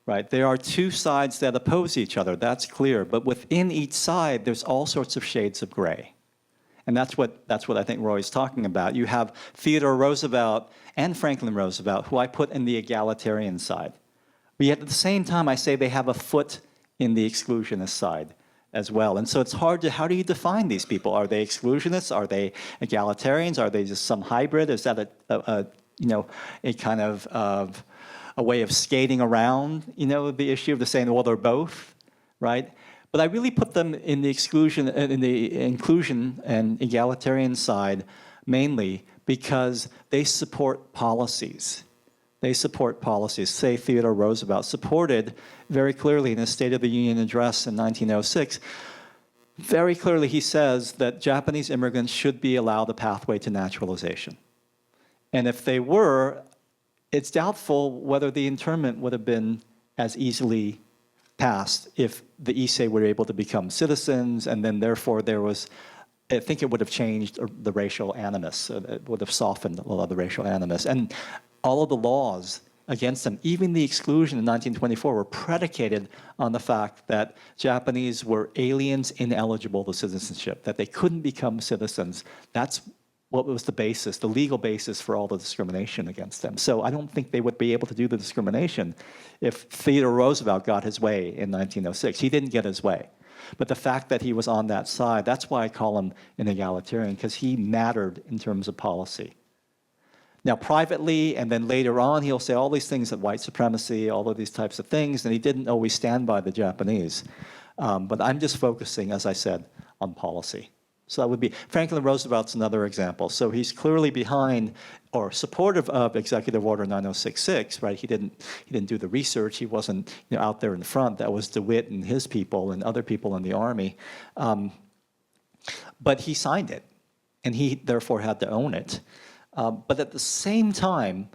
Speaker 2: right? There are two sides that oppose each other, that's clear, but within each side, there's all sorts of shades of gray. And that's what I think Roy's talking about. You have Theodore Roosevelt and Franklin Roosevelt, who I put in the egalitarian side. But yet at the same time, I say they have a foot in the exclusionist side as well. And so it's hard to, how do you define these people? Are they exclusionists? Are they egalitarians? Are they just some hybrid? Is that a kind of a way of skating around, the issue of the saying, well, they're both, right? But I really put them in the inclusion and egalitarian side mainly because they support policies. They support policies. Say Theodore Roosevelt supported very clearly in his State of the Union address in 1906, very clearly he says that Japanese immigrants should be allowed a pathway to naturalization. And if they were, it's doubtful whether the internment would have been as easily passed if the Issei were able to become citizens, and then therefore there was, I think it would have changed the racial animus. It would have softened a lot of the racial animus. And all of the laws against them, even the exclusion in 1924, were predicated on the fact that Japanese were aliens ineligible to citizenship, that they couldn't become citizens. That's what was the basis, the legal basis for all the discrimination against them. So I don't think they would be able to do the discrimination if Theodore Roosevelt got his way in 1906. He didn't get his way. But the fact that he was on that side, that's why I call him an egalitarian, because he mattered in terms of policy. Now, privately, and then later on, he'll say all these things of white supremacy, all of these types of things, and he didn't always stand by the Japanese. But I'm just focusing, as I said, on policy. So that would be, Franklin Roosevelt's another example. So he's clearly behind or supportive of Executive Order 9066, right? He didn't do the research. He wasn't out there in front. That was DeWitt and his people and other people in the Army. But he signed it, and he therefore had to own it. But at the same time,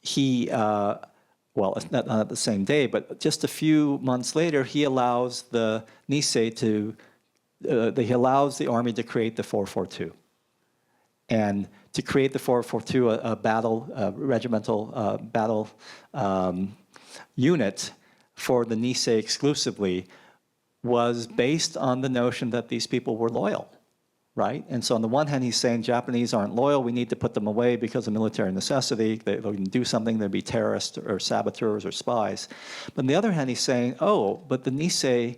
Speaker 2: he, well, not at the same day, but just a few months later, he allows the Nisei to, he allows the Army to create the 442. And to create the 442, a regimental battle unit for the Nisei exclusively, was based on the notion that these people were loyal. Right? And so on the one hand, he's saying Japanese aren't loyal, we need to put them away because of military necessity. They can do something, they'd be terrorists or saboteurs or spies. But on the other hand, he's saying, oh, but the Nisei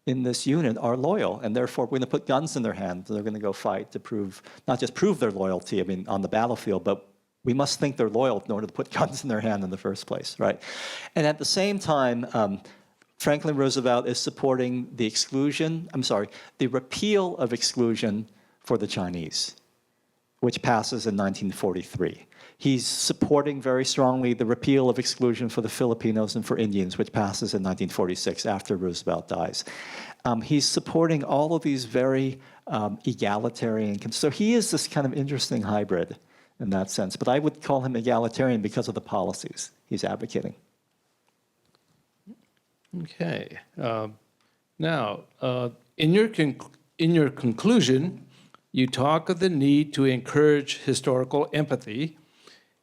Speaker 2: in this unit are loyal, and therefore we're going to put guns in their hands, and they're going to go fight to prove, not just prove their loyalty, I mean, on the battlefield, but we must think they're loyal in order to put guns in their hand in the first place, right? And at the same time, Franklin Roosevelt is supporting the the repeal of exclusion for the Chinese, which passes in 1943. He's supporting very strongly the repeal of exclusion for the Filipinos and for Indians, which passes in 1946 after Roosevelt dies. He's supporting all of these very egalitarian, so he is this kind of interesting hybrid in that sense. But I would call him egalitarian because of the policies he's advocating.
Speaker 3: Okay. Now, in your conclusion, you talk of the need to encourage historical empathy,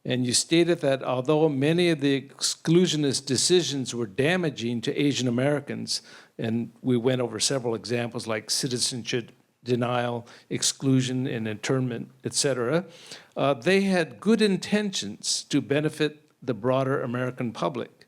Speaker 3: and you stated that although many of the exclusionist decisions were damaging to Asian Americans, and we went over several examples like citizenship denial, exclusion and internment, etc., they had good intentions to benefit the broader American public.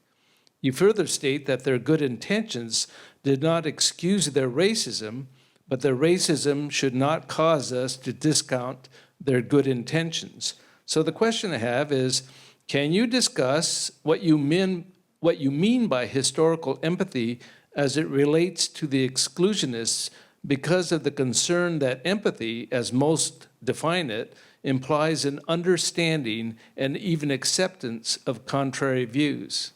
Speaker 3: You further state that their good intentions did not excuse their racism, but their racism should not cause us to discount their good intentions. So the question I have is, can you discuss what you mean by historical empathy as it relates to the exclusionists, because of the concern that empathy, as most define it, implies an understanding and even acceptance of contrary views?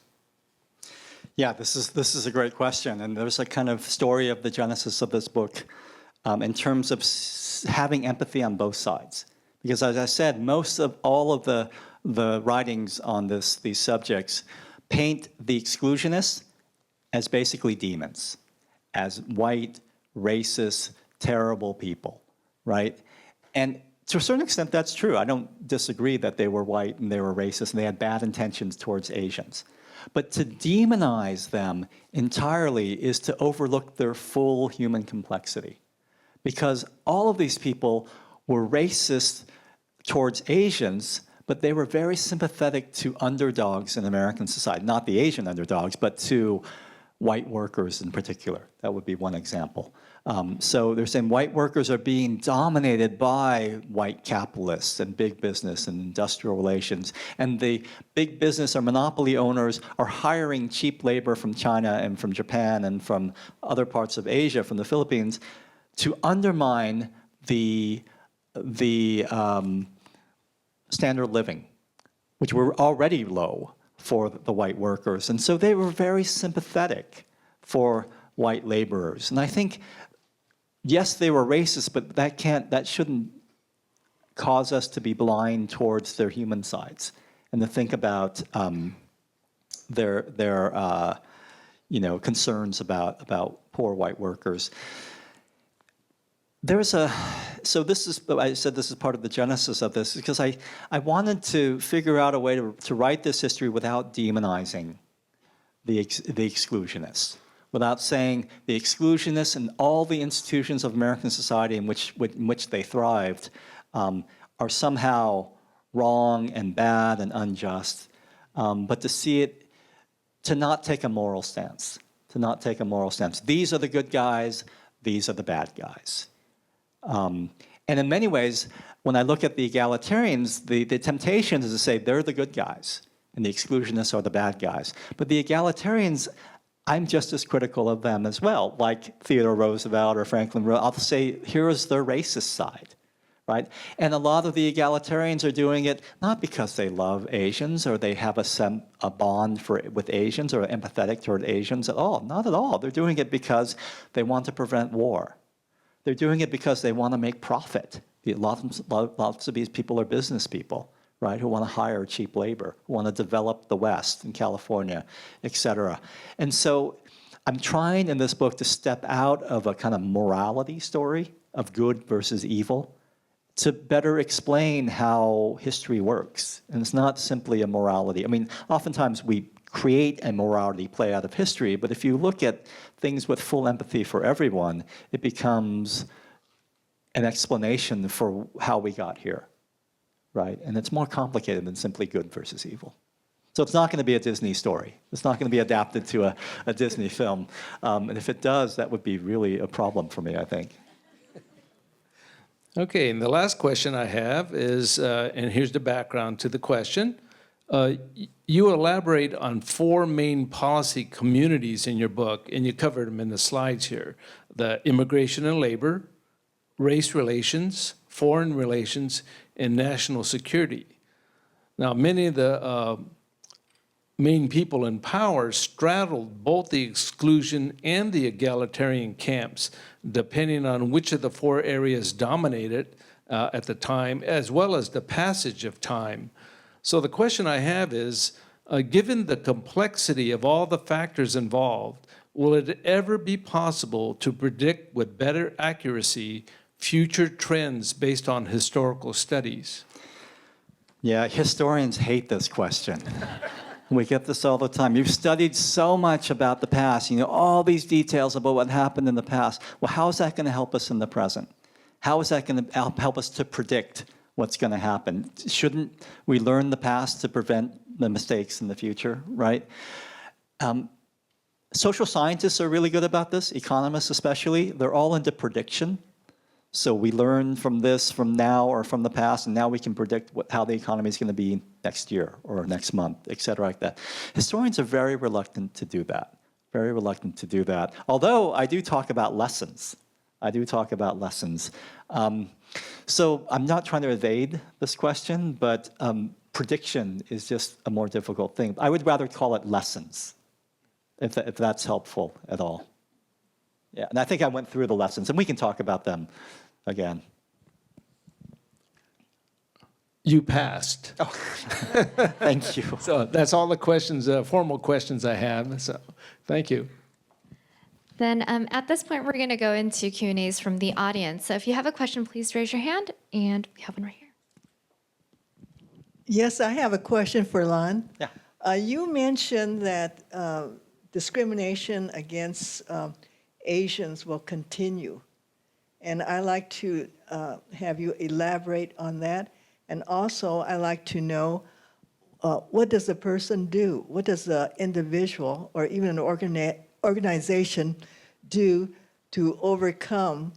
Speaker 2: Yeah, this is a great question, and there's a kind of story of the genesis of this book in terms of having empathy on both sides. Because as I said, most of all of the writings on these subjects paint the exclusionists as basically demons, as white, racist, terrible people, right? And to a certain extent, that's true. I don't disagree that they were white and they were racist and they had bad intentions towards Asians. But to demonize them entirely is to overlook their full human complexity. Because all of these people were racist towards Asians, but they were very sympathetic to underdogs in American society. Not the Asian underdogs, but to white workers in particular. That would be one example. So they're saying white workers are being dominated by white capitalists and big business and industrial relations. And the big business or monopoly owners are hiring cheap labor from China and from Japan and from other parts of Asia, from the Philippines, to undermine the standard of living, which were already low for the white workers. And so they were very sympathetic for white laborers. And I think, yes, they were racist, but that shouldn't cause us to be blind towards their human sides and to think about their concerns about poor white workers. So this is, I said this is part of the genesis of this, because I wanted to figure out a way to write this history without demonizing the exclusionists, without saying the exclusionists and all the institutions of American society in which they thrived are somehow wrong and bad and unjust, but to see it, to not take a moral stance, These are the good guys, these are the bad guys. And in many ways, when I look at the egalitarians, the temptation is to say they're the good guys and the exclusionists are the bad guys. But the egalitarians, I'm just as critical of them as well, like Theodore Roosevelt or Franklin Roosevelt. I'll say, here's their racist side, right? And a lot of the egalitarians are doing it not because they love Asians or they have a bond with Asians or are empathetic toward Asians at all. Not at all. They're doing it because they want to prevent war. They're doing it because they want to make profit. Lots of these people are business people, right, who want to hire cheap labor, who want to develop the West and California, et cetera. And so I'm trying in this book to step out of a kind of morality story of good versus evil to better explain how history works. And it's not simply a morality. I mean, oftentimes we create a morality play out of history, but if you look at things with full empathy for everyone, it becomes an explanation for how we got here, right? And it's more complicated than simply good versus evil. So it's not going to be a Disney story. It's not going to be adapted to a Disney film. And if it does, that would be really a problem for me, I think.
Speaker 3: Okay, and the last question I have is, and here's the background to the question. You elaborate on 4 main policy communities in your book, and you covered them in the slides here: the immigration and labor, race relations, foreign relations, and national security. Now, many of the main people in power straddled both the exclusion and the egalitarian camps, depending on which of the four areas dominated at the time, as well as the passage of time. So the question I have is, given the complexity of all the factors involved, will it ever be possible to predict with better accuracy future trends based on historical studies?
Speaker 2: Yeah, historians hate this question. We get this all the time. You've studied so much about the past, you know, all these details about what happened in the past. Well, how is that going to help us in the present? How is that going to help us to predict what's going to happen? Shouldn't we learn the past to prevent the mistakes in the future, right? Social scientists are really good about this, economists especially. They're all into prediction. So we learn from this, from now, or from the past, and now we can predict how the economy is going to be next year or next month, et cetera, like that. Historians are very reluctant to do that, very reluctant to do that. Although I do talk about lessons. I do talk about lessons. So I'm not trying to evade this question, but prediction is just a more difficult thing. I would rather call it lessons, if that's helpful at all. Yeah, and I think I went through the lessons, and we can talk about them again.
Speaker 3: You passed.
Speaker 2: Oh, thank you.
Speaker 3: So that's all the questions, formal questions I have. So thank you.
Speaker 1: Then at this point, we're going to go into Q&As from the audience. So if you have a question, please raise your hand, and we have one right here.
Speaker 4: Yes, I have a question for Lon.
Speaker 2: Yeah.
Speaker 4: You mentioned that discrimination against Asians will continue. And I'd like to have you elaborate on that. And also, I'd like to know, what does a person do? What does the individual or even an organization do to overcome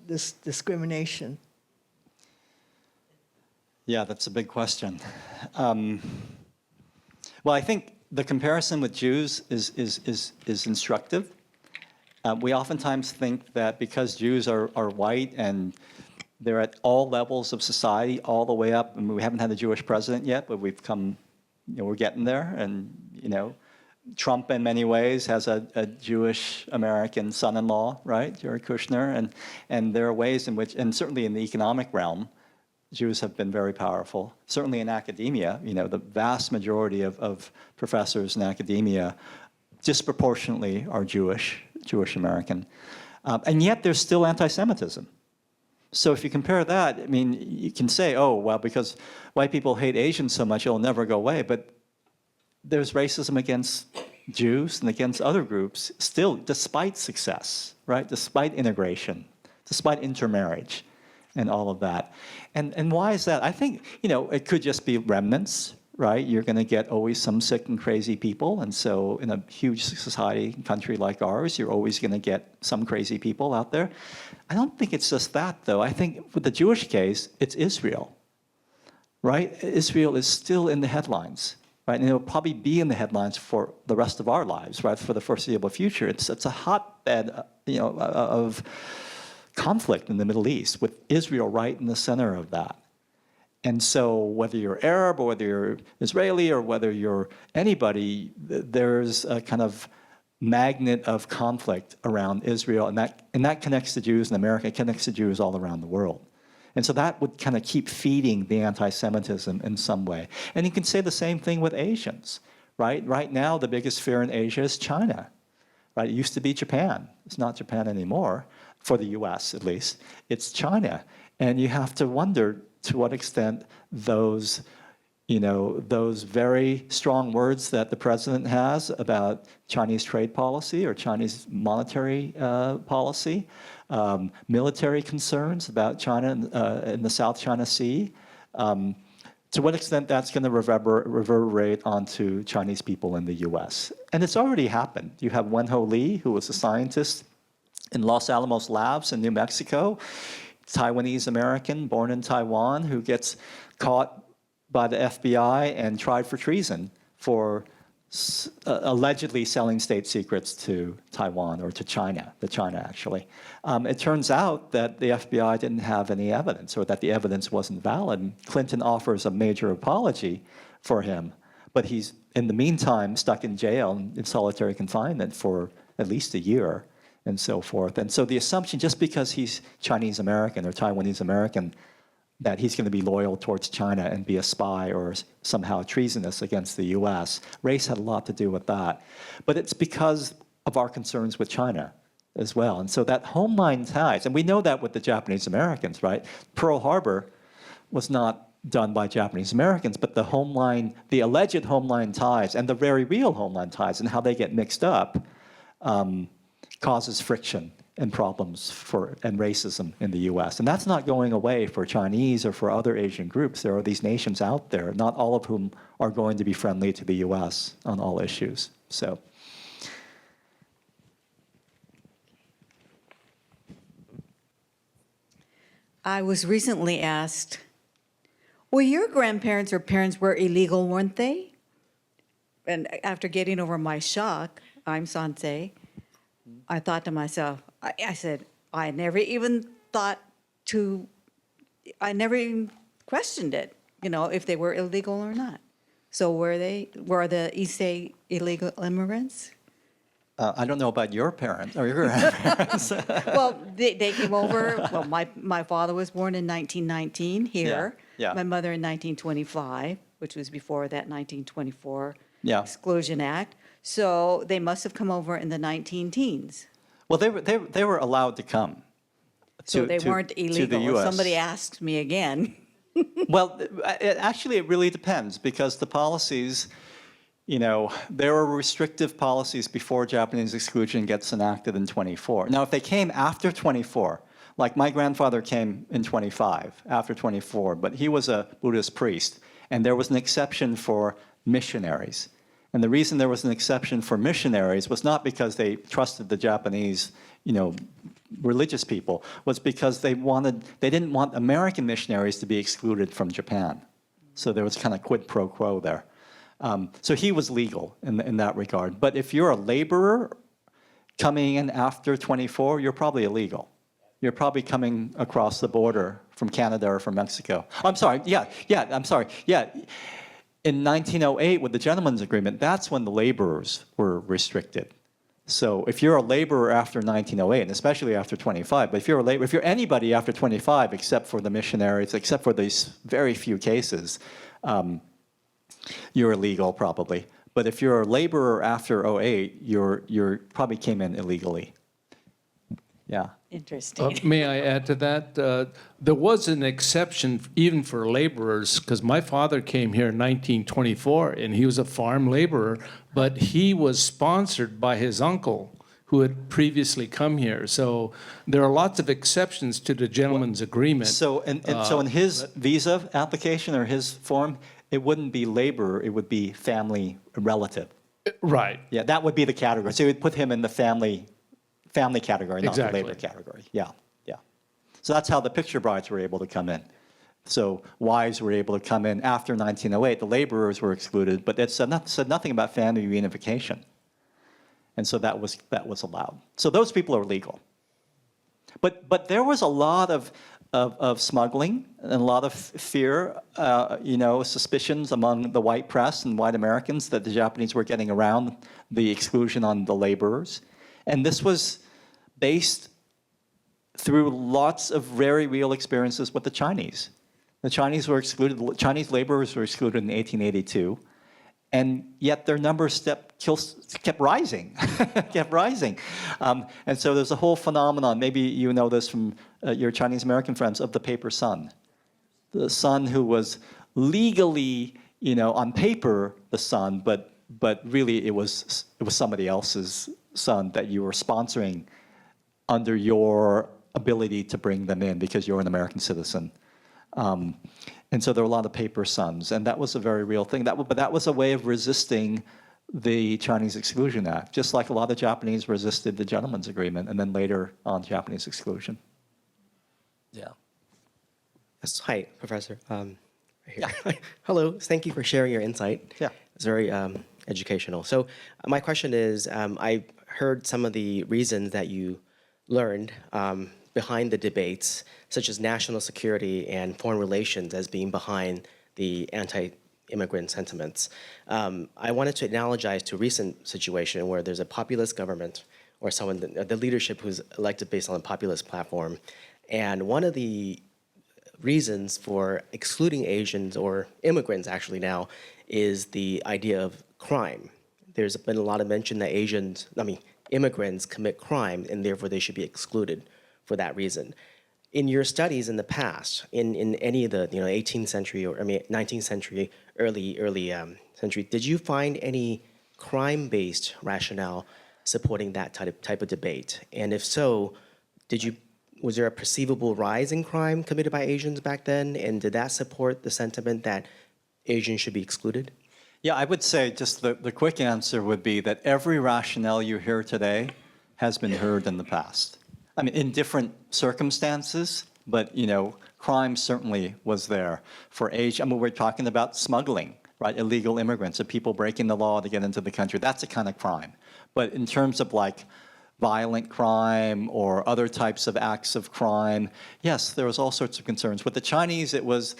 Speaker 4: this discrimination?
Speaker 2: Yeah, that's a big question. Well, I think the comparison with Jews is instructive. We oftentimes think that because Jews are white and they're at all levels of society, all the way up, and we haven't had a Jewish president yet, but we've come, you know, we're getting there. And, you know, Trump in many ways has a Jewish American son-in-law, right, Jared Kushner, and there are ways in which, and certainly in the economic realm, Jews have been very powerful. Certainly in academia, you know, the vast majority of professors in academia disproportionately are Jewish American. And yet there's still anti-Semitism. So if you compare that, I mean, you can say, oh, well, because white people hate Asians so much, it'll never go away. But there's racism against Jews and against other groups still, despite success, right? Despite integration, despite intermarriage and all of that. And why is that? I think, you know, it could just be remnants, right? You're going to get always some sick and crazy people. And so in a huge society, country like ours, you're always going to get some crazy people out there. I don't think it's just that, though. I think with the Jewish case, it's Israel, right? Israel is still in the headlines, right? And it'll probably be in the headlines for the rest of our lives, right? For the foreseeable future. It's a hotbed, you know, of conflict in the Middle East, with Israel right in the center of that. And so whether you're Arab or whether you're Israeli or whether you're anybody, there's a kind of magnet of conflict around Israel, and that connects to Jews in America, it connects to Jews all around the world. And so that would kind of keep feeding the anti-Semitism in some way. And you can say the same thing with Asians, right? Right now, the biggest fear in Asia is China, right? It used to be Japan. It's not Japan anymore, for the US at least. It's China. And you have to wonder to what extent those, you know, those very strong words that the president has about Chinese trade policy or Chinese monetary policy, military concerns about China in the South China Sea, to what extent that's going to reverberate onto Chinese people in the US. And it's already happened. You have Wenho Lee, who was a scientist in Los Alamos Labs in New Mexico, Taiwanese American born in Taiwan, who gets caught by the FBI and tried for treason for allegedly selling state secrets to Taiwan or to China, actually. It turns out that the FBI didn't have any evidence, or that the evidence wasn't valid. Clinton offers a major apology for him, but he's, in the meantime, stuck in jail in solitary confinement for at least a year and so forth. And so the assumption, just because he's Chinese American or Taiwanese American, that he's going to be loyal towards China and be a spy or somehow treasonous against the US. Race had a lot to do with that. But it's because of our concerns with China as well. And so that homeland ties, and we know that with the Japanese Americans, right? Pearl Harbor was not done by Japanese Americans, but the alleged homeland ties and the very real homeland ties and how they get mixed up causes friction and problems and racism in the US. And that's not going away for Chinese or for other Asian groups. There are these nations out there, not all of whom are going to be friendly to the US on all issues. So.
Speaker 5: I was recently asked, well, your grandparents or parents were illegal, weren't they? And after getting over my shock, I'm Sansei, I thought to myself, I said, I never even questioned it, if they were illegal or not. So were the Issei illegal immigrants?
Speaker 2: I don't know about your parents or your grandparents.
Speaker 5: Well, they came over. Well, my father was born in 1919 here.
Speaker 2: Yeah.
Speaker 5: My mother in 1925, which was before that 1924
Speaker 2: Yeah.
Speaker 5: Exclusion Act. So they must have come over in the 19-teens.
Speaker 2: Well, they were allowed to come.
Speaker 5: So they weren't
Speaker 2: to the
Speaker 5: illegal.
Speaker 2: US.
Speaker 5: If somebody asked me again.
Speaker 2: Well, it really depends, because the policies, there were restrictive policies before Japanese exclusion gets enacted in 24. Now, if they came after 24, like my grandfather came in 25, after 24, but he was a Buddhist priest, and there was an exception for missionaries. And the reason there was an exception for missionaries was not because they trusted the Japanese, religious people, was because they didn't want American missionaries to be excluded from Japan. So there was kind of quid pro quo there. So he was legal in that regard. But if you're a laborer coming in after 24, you're probably illegal. You're probably coming across the border from Canada or from Mexico. I'm sorry, I'm sorry. In 1908, with the Gentleman's Agreement, that's when the laborers were restricted. So if you're a laborer after 1908, and especially after 25, but if you're anybody after 25, except for the missionaries, except for these very few cases, you're illegal probably. But if you're a laborer after 08, you're probably came in illegally. Yeah.
Speaker 5: Interesting.
Speaker 3: May I add to that? There was an exception even for laborers, because my father came here in 1924, and he was a farm laborer, but he was sponsored by his uncle, who had previously come here. So there are lots of exceptions to the gentleman's agreement.
Speaker 2: So in his visa application or his form, it wouldn't be labor, it would be family relative.
Speaker 3: Right.
Speaker 2: Yeah, that would be the category. So it would put him in the family category, not
Speaker 3: Exactly.
Speaker 2: the labor category. Yeah. So that's how the picture brides were able to come in. So wives were able to come in after 1908. The laborers were excluded, but it said nothing about family reunification. And so that was allowed. So those people are legal. But there was a lot of smuggling and a lot of fear, suspicions among the white press and white Americans that the Japanese were getting around the exclusion on the laborers. And this was based through lots of very real experiences with the Chinese. The Chinese were excluded, Chinese laborers were excluded in 1882, and yet their numbers kept rising, and so there's a whole phenomenon, maybe you know this from your Chinese American friends, of the paper son. The son who was legally, on paper, the son, but really it was somebody else's son that you were sponsoring under your ability to bring them in because you're an American citizen. And so there were a lot of paper sons, and that was a very real thing. But that was a way of resisting the Chinese Exclusion Act, just like a lot of Japanese resisted the Gentleman's Agreement, and then later on Japanese exclusion.
Speaker 6: Yeah. Yes, hi, Professor. Right here. Hello, thank you for sharing your insight.
Speaker 2: Yeah.
Speaker 6: It's very educational. So my question is, I heard some of the reasons that you learned behind the debates, such as national security and foreign relations as being behind the anti-immigrant sentiments. I wanted to analogize to a recent situation where there's a populist government or someone, the leadership who's elected based on a populist platform. And one of the reasons for excluding Asians or immigrants actually now is the idea of crime. There's been a lot of mention that immigrants commit crime and therefore they should be excluded for that reason. In your studies in the past, in any of the 18th century or 19th century, early century, did you find any crime-based rationale supporting that type of debate? And if so, was there a perceivable rise in crime committed by Asians back then? And did that support the sentiment that Asians should be excluded?
Speaker 2: Yeah, I would say just the quick answer would be that every rationale you hear today has been heard in the past. I mean, in different circumstances, but crime certainly was there for age. I mean, we're talking about smuggling, right? Illegal immigrants, or people breaking the law to get into the country. That's a kind of crime. But in terms of like violent crime or other types of acts of crime, yes, there was all sorts of concerns. With the Chinese, it was,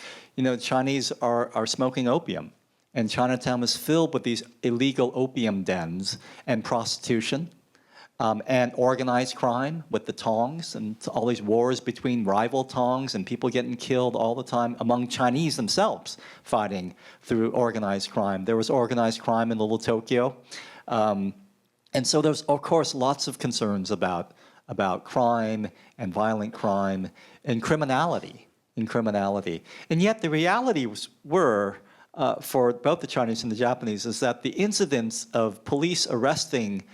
Speaker 2: Chinese are smoking opium. And Chinatown was filled with these illegal opium dens and prostitution. And organized crime with the Tongs and all these wars between rival Tongs and people getting killed all the time among Chinese themselves fighting through organized crime. There was organized crime in Little Tokyo. And so there's, of course, lots of concerns about crime and violent crime and criminality. And yet the realities were, for both the Chinese and the Japanese, is that the incidents of police arresting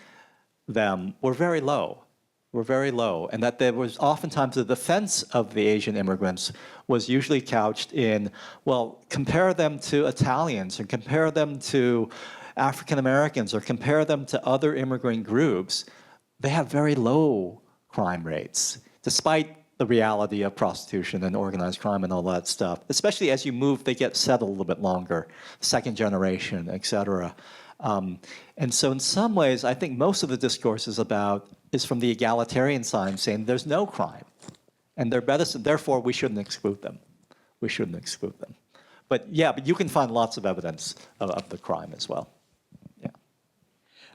Speaker 2: them were very low, and that there was oftentimes the defense of the Asian immigrants was usually couched in, well, compare them to Italians or compare them to African Americans or compare them to other immigrant groups. They have very low crime rates, despite the reality of prostitution and organized crime and all that stuff. Especially as you move, they get settled a little bit longer, second generation, et cetera. And so in some ways, I think most of the discourse is from the egalitarian side, saying there's no crime. And they're better, so therefore we shouldn't exclude them. But you can find lots of evidence of the crime as well. Yeah.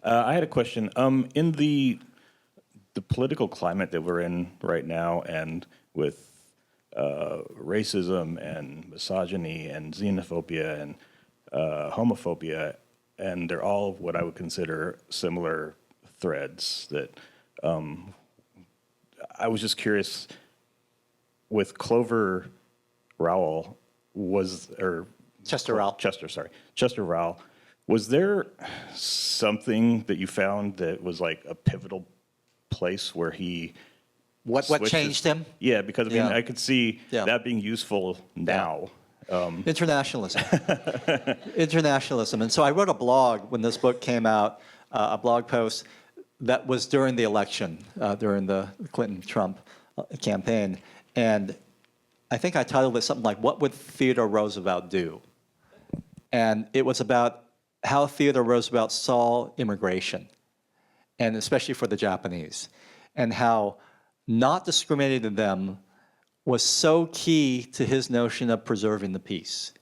Speaker 7: I had a question. In the political climate that we're in right now, and with racism and misogyny and xenophobia and homophobia, and they're all what I would consider similar threads that I was just curious, with Clover Rowell, Chester Rowell, was there something that you found that was like a pivotal place where he
Speaker 2: What changed him?
Speaker 7: Yeah, because I could see that being useful now.
Speaker 2: Internationalism. Internationalism. And so I wrote a blog when this book came out, a blog post that was during the election, during the Clinton-Trump campaign. And I think I titled it something like, "What Would Theodore Roosevelt Do?" And it was about how Theodore Roosevelt saw immigration, and especially for the Japanese, and how not discriminating them was so key to his notion of preserving the peace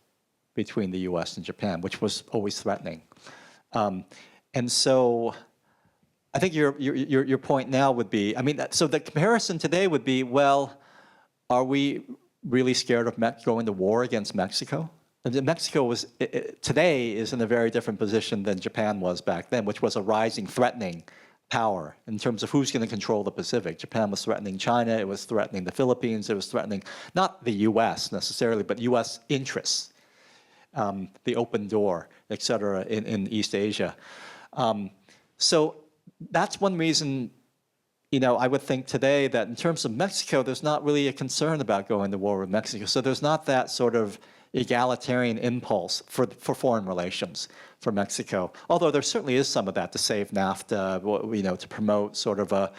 Speaker 2: between the U.S. and Japan, which was always threatening. And so I think your point now would be, so the comparison today would be, well, are we really scared of going to war against Mexico? And Mexico today is in a very different position than Japan was back then, which was a rising, threatening power in terms of who's going to control the Pacific. Japan was threatening China, it was threatening the Philippines, it was threatening not the US necessarily, but US interests, the open door, et cetera, in East Asia. So that's one reason, I would think today that in terms of Mexico, there's not really a concern about going to war with Mexico. So there's not that sort of egalitarian impulse for foreign relations for Mexico. Although there certainly is some of that to save NAFTA, to promote sort of a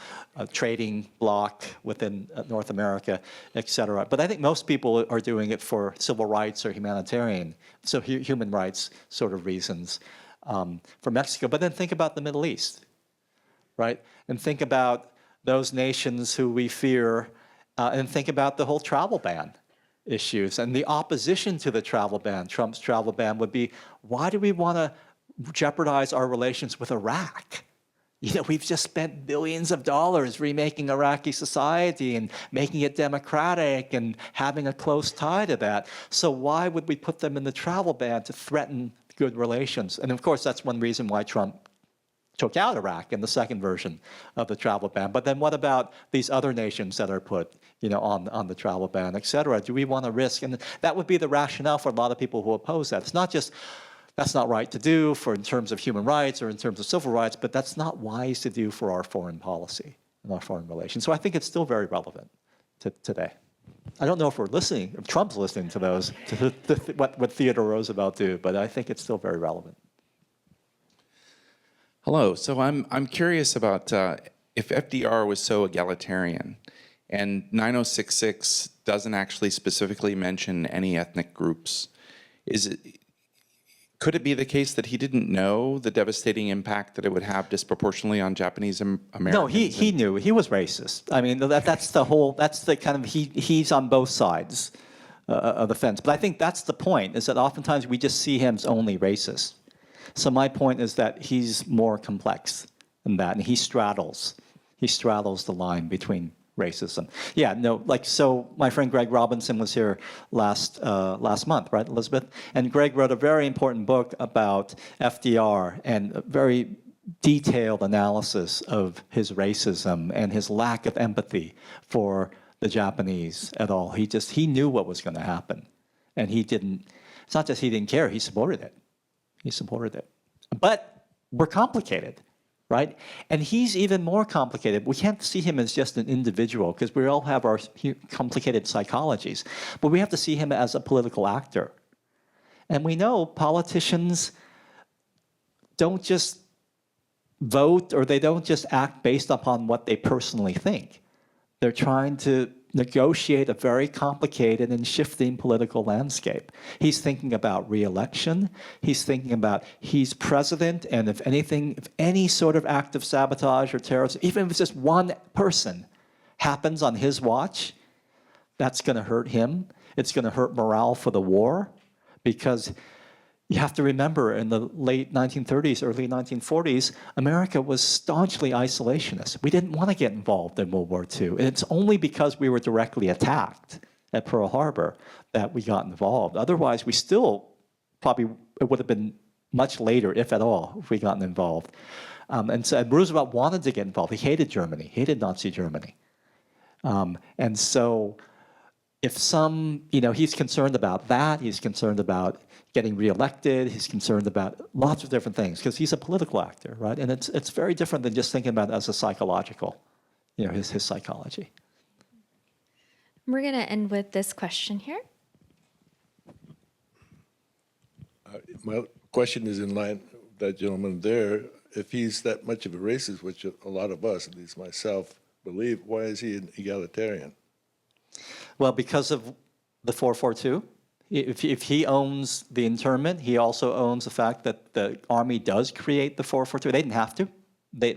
Speaker 2: trading bloc within North America, et cetera. But I think most people are doing it for civil rights or human rights sort of reasons. for Mexico. But then think about the Middle East, right? And think about those nations who we fear, and think about the whole travel ban issues. And the opposition to the travel ban, Trump's travel ban, would be, why do we want to jeopardize our relations with Iraq? You know, we've just spent billions of dollars remaking Iraqi society and making it democratic and having a close tie to that. So why would we put them in the travel ban to threaten good relations? And of course, that's one reason why Trump took out Iraq in the second version of the travel ban. But then what about these other nations that are put, you know, on the travel ban, et cetera? Do we want to risk? And that would be the rationale for a lot of people who oppose that. It's not just, that's not right to do for in terms of human rights or in terms of civil rights, but that's not wise to do for our foreign policy and our foreign relations. So I think it's still very relevant to today. I don't know if we're listening, if Trump's listening to those, to what Theodore Roosevelt do, but I think it's still very relevant.
Speaker 8: Hello. So I'm curious about if FDR was so egalitarian, and 9066 doesn't actually specifically mention any ethnic groups, could it be the case that he didn't know the devastating impact that it would have disproportionately on Japanese Americans?
Speaker 2: No, he knew. He was racist. I mean, that's the kind of, he's on both sides of the fence. But I think that's the point, is that oftentimes we just see him as only racist. So my point is that he's more complex than that, and he straddles the line between racism. Yeah, no, like, so my friend Greg Robinson was here last month, right, Elizabeth? And Greg wrote a very important book about FDR and a very detailed analysis of his racism and his lack of empathy for the Japanese at all. He knew what was going to happen, and it's not just he didn't care, he supported it. He supported it. But we're complicated, right? And he's even more complicated. We can't see him as just an individual, because we all have our complicated psychologies. But we have to see him as a political actor. And we know politicians don't just vote, or they don't just act based upon what they personally think. They're trying to negotiate a very complicated and shifting political landscape. He's thinking about re-election. He's thinking about, he's president, and if any sort of act of sabotage or terrorism, even if it's just one person happens on his watch, that's going to hurt him. It's going to hurt morale for the war, because you have to remember, in the late 1930s, early 1940s, America was staunchly isolationist. We didn't want to get involved in World War II. And it's only because we were directly attacked at Pearl Harbor that we got involved. Otherwise, we still probably, it would have been much later, if at all, if we gotten involved. And so Roosevelt wanted to get involved. He hated Germany. He hated Nazi Germany. And so if he's concerned about that, he's concerned about getting reelected, he's concerned about lots of different things, because he's a political actor, right? And it's very different than just thinking about it as a psychological, his psychology.
Speaker 1: We're going to end with this question here.
Speaker 9: My question is in line with that gentleman there. If he's that much of a racist, which a lot of us, at least myself, believe, why is he an egalitarian?
Speaker 2: Well, because of the 442. If he owns the internment, he also owns the fact that the Army does create the 442. They didn't have to. They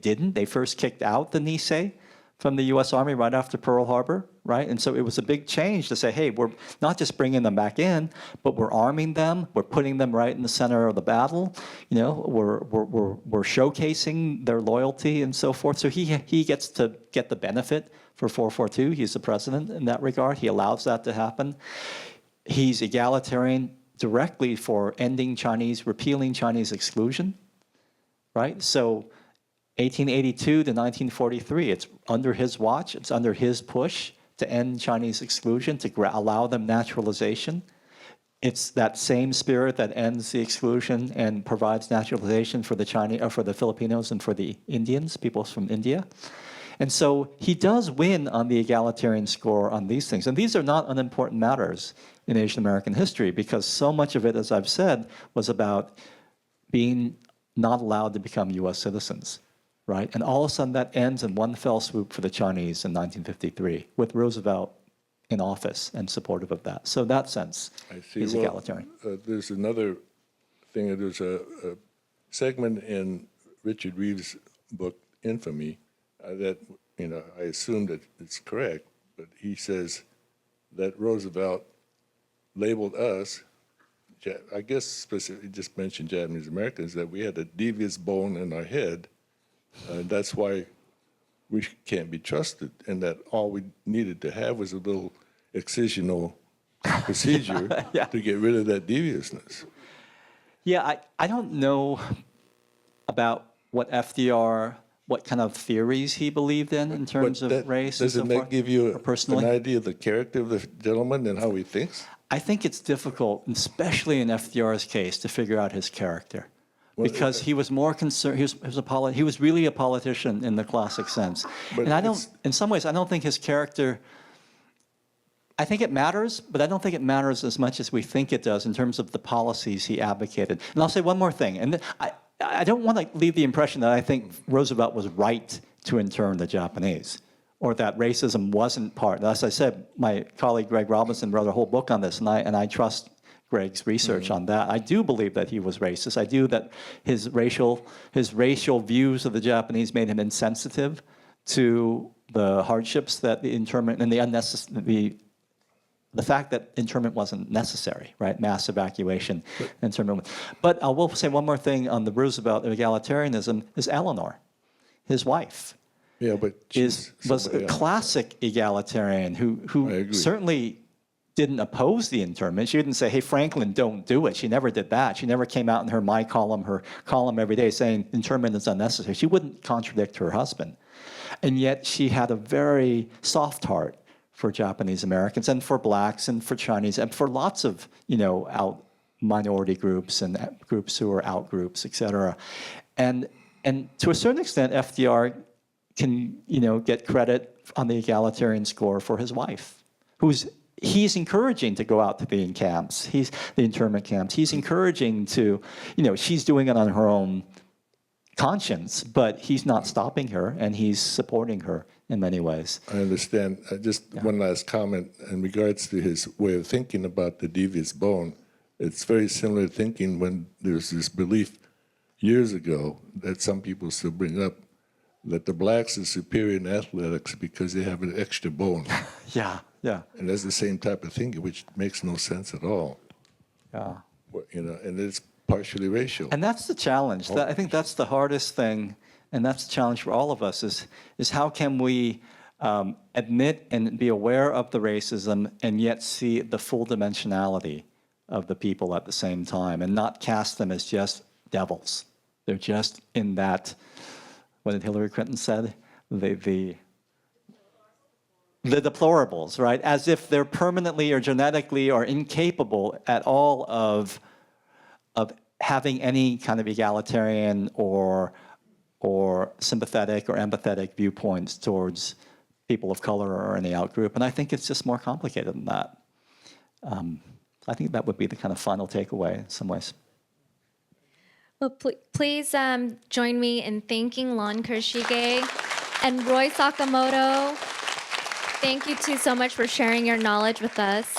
Speaker 2: didn't. They first kicked out the Nisei from the U.S. Army right after Pearl Harbor, right? And so it was a big change to say, hey, we're not just bringing them back in, but we're arming them. We're putting them right in the center of the battle. We're showcasing their loyalty and so forth. So he gets to get the benefit for 442. He's the president in that regard. He allows that to happen. He's egalitarian directly for repealing Chinese exclusion, right? So 1882 to 1943, it's under his watch, it's under his push to end Chinese exclusion, to allow them naturalization. It's that same spirit that ends the exclusion and provides naturalization for the Filipinos and for the Indians, people from India. And so he does win on the egalitarian score on these things. And these are not unimportant matters in Asian American history, because so much of it, as I've said, was about being not allowed to become US citizens, right? And all of a sudden that ends in one fell swoop for the Chinese in 1953, with Roosevelt in office and supportive of that. So in that sense, he's egalitarian.
Speaker 9: There's another thing. There's a segment in Richard Reeves' book, Infamy, that, I assume that it's correct, but he says that Roosevelt labeled us, I guess specifically just mentioned Japanese Americans, that we had a devious bone in our head, and that's why we can't be trusted, and that all we needed to have was a little excisional procedure to get rid of that deviousness.
Speaker 2: Yeah, I don't know about what FDR, what kind of theories he believed in terms of race and so
Speaker 9: Doesn't
Speaker 2: forth.
Speaker 9: that give you
Speaker 2: or personally?
Speaker 9: an idea of the character of the gentleman and how he thinks?
Speaker 2: I think it's difficult, especially in FDR's case, to figure out his character. Because he was more concerned, he was really a politician in the classic sense.
Speaker 9: But
Speaker 2: And in some ways, I don't think his character, I think it matters, but I don't think it matters as much as we think it does in terms of the policies he advocated. And I'll say one more thing, and I don't want to leave the impression that I think Roosevelt was right to intern the Japanese, or that racism wasn't part. As I said, my colleague Greg Robinson wrote a whole book on this, and I trust Greg's research on that. I do believe that he was racist. I do that his racial views of the Japanese made him insensitive to the hardships that the internment and the fact that internment wasn't necessary, right? Mass evacuation, internment. But I will say one more thing on the Roosevelt egalitarianism is Eleanor, his wife.
Speaker 9: Yeah, but
Speaker 2: was a classic egalitarian who certainly didn't oppose the internment. She didn't say, hey, Franklin, don't do it. She never did that. She never came out in her column every day saying internment is unnecessary. She wouldn't contradict her husband. And yet she had a very soft heart for Japanese Americans and for blacks and for Chinese and for lots of, out minority groups and groups who are out groups, et cetera. And to a certain extent, FDR can, get credit on the egalitarian score for his wife, he's encouraging to go out to the camps, the internment camps. He's encouraging to, she's doing it on her own conscience, but he's not stopping her, and he's supporting her in many ways.
Speaker 9: I understand. Just one last comment in regards to his way of thinking about the devious bone. It's very similar thinking when there's this belief years ago that some people still bring up that the blacks are superior in athletics because they have an extra bone.
Speaker 2: Yeah.
Speaker 9: And that's the same type of thinking, which makes no sense at all.
Speaker 2: Yeah.
Speaker 9: And it's partially racial.
Speaker 2: And that's the challenge. I think that's the hardest thing, and that's the challenge for all of us, is how can we admit and be aware of the racism and yet see the full dimensionality of the people at the same time and not cast them as just devils. They're just in that, what did Hillary Clinton said? The deplorables, right? As if they're permanently or genetically or incapable at all of having any kind of egalitarian or sympathetic or empathetic viewpoints towards people of color or any outgroup. And I think it's just more complicated than that. I think that would be the kind of final takeaway in some ways.
Speaker 1: Well, please join me in thanking Lon Kurashige and Roy Sakamoto. Thank you two so much for sharing your knowledge with us.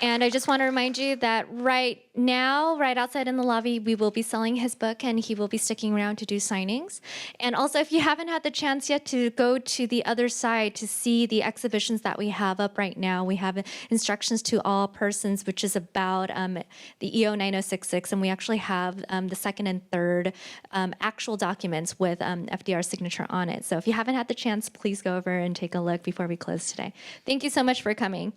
Speaker 1: And I just want to remind you that right now, right outside in the lobby, we will be selling his book, and he will be sticking around to do signings. And also, if you haven't had the chance yet to go to the other side to see the exhibitions that we have up right now, we have Instructions to All Persons, which is about the EO 9066, and we actually have the second and third actual documents with FDR's signature on it. So if you haven't had the chance, please go over and take a look before we close today. Thank you so much for coming.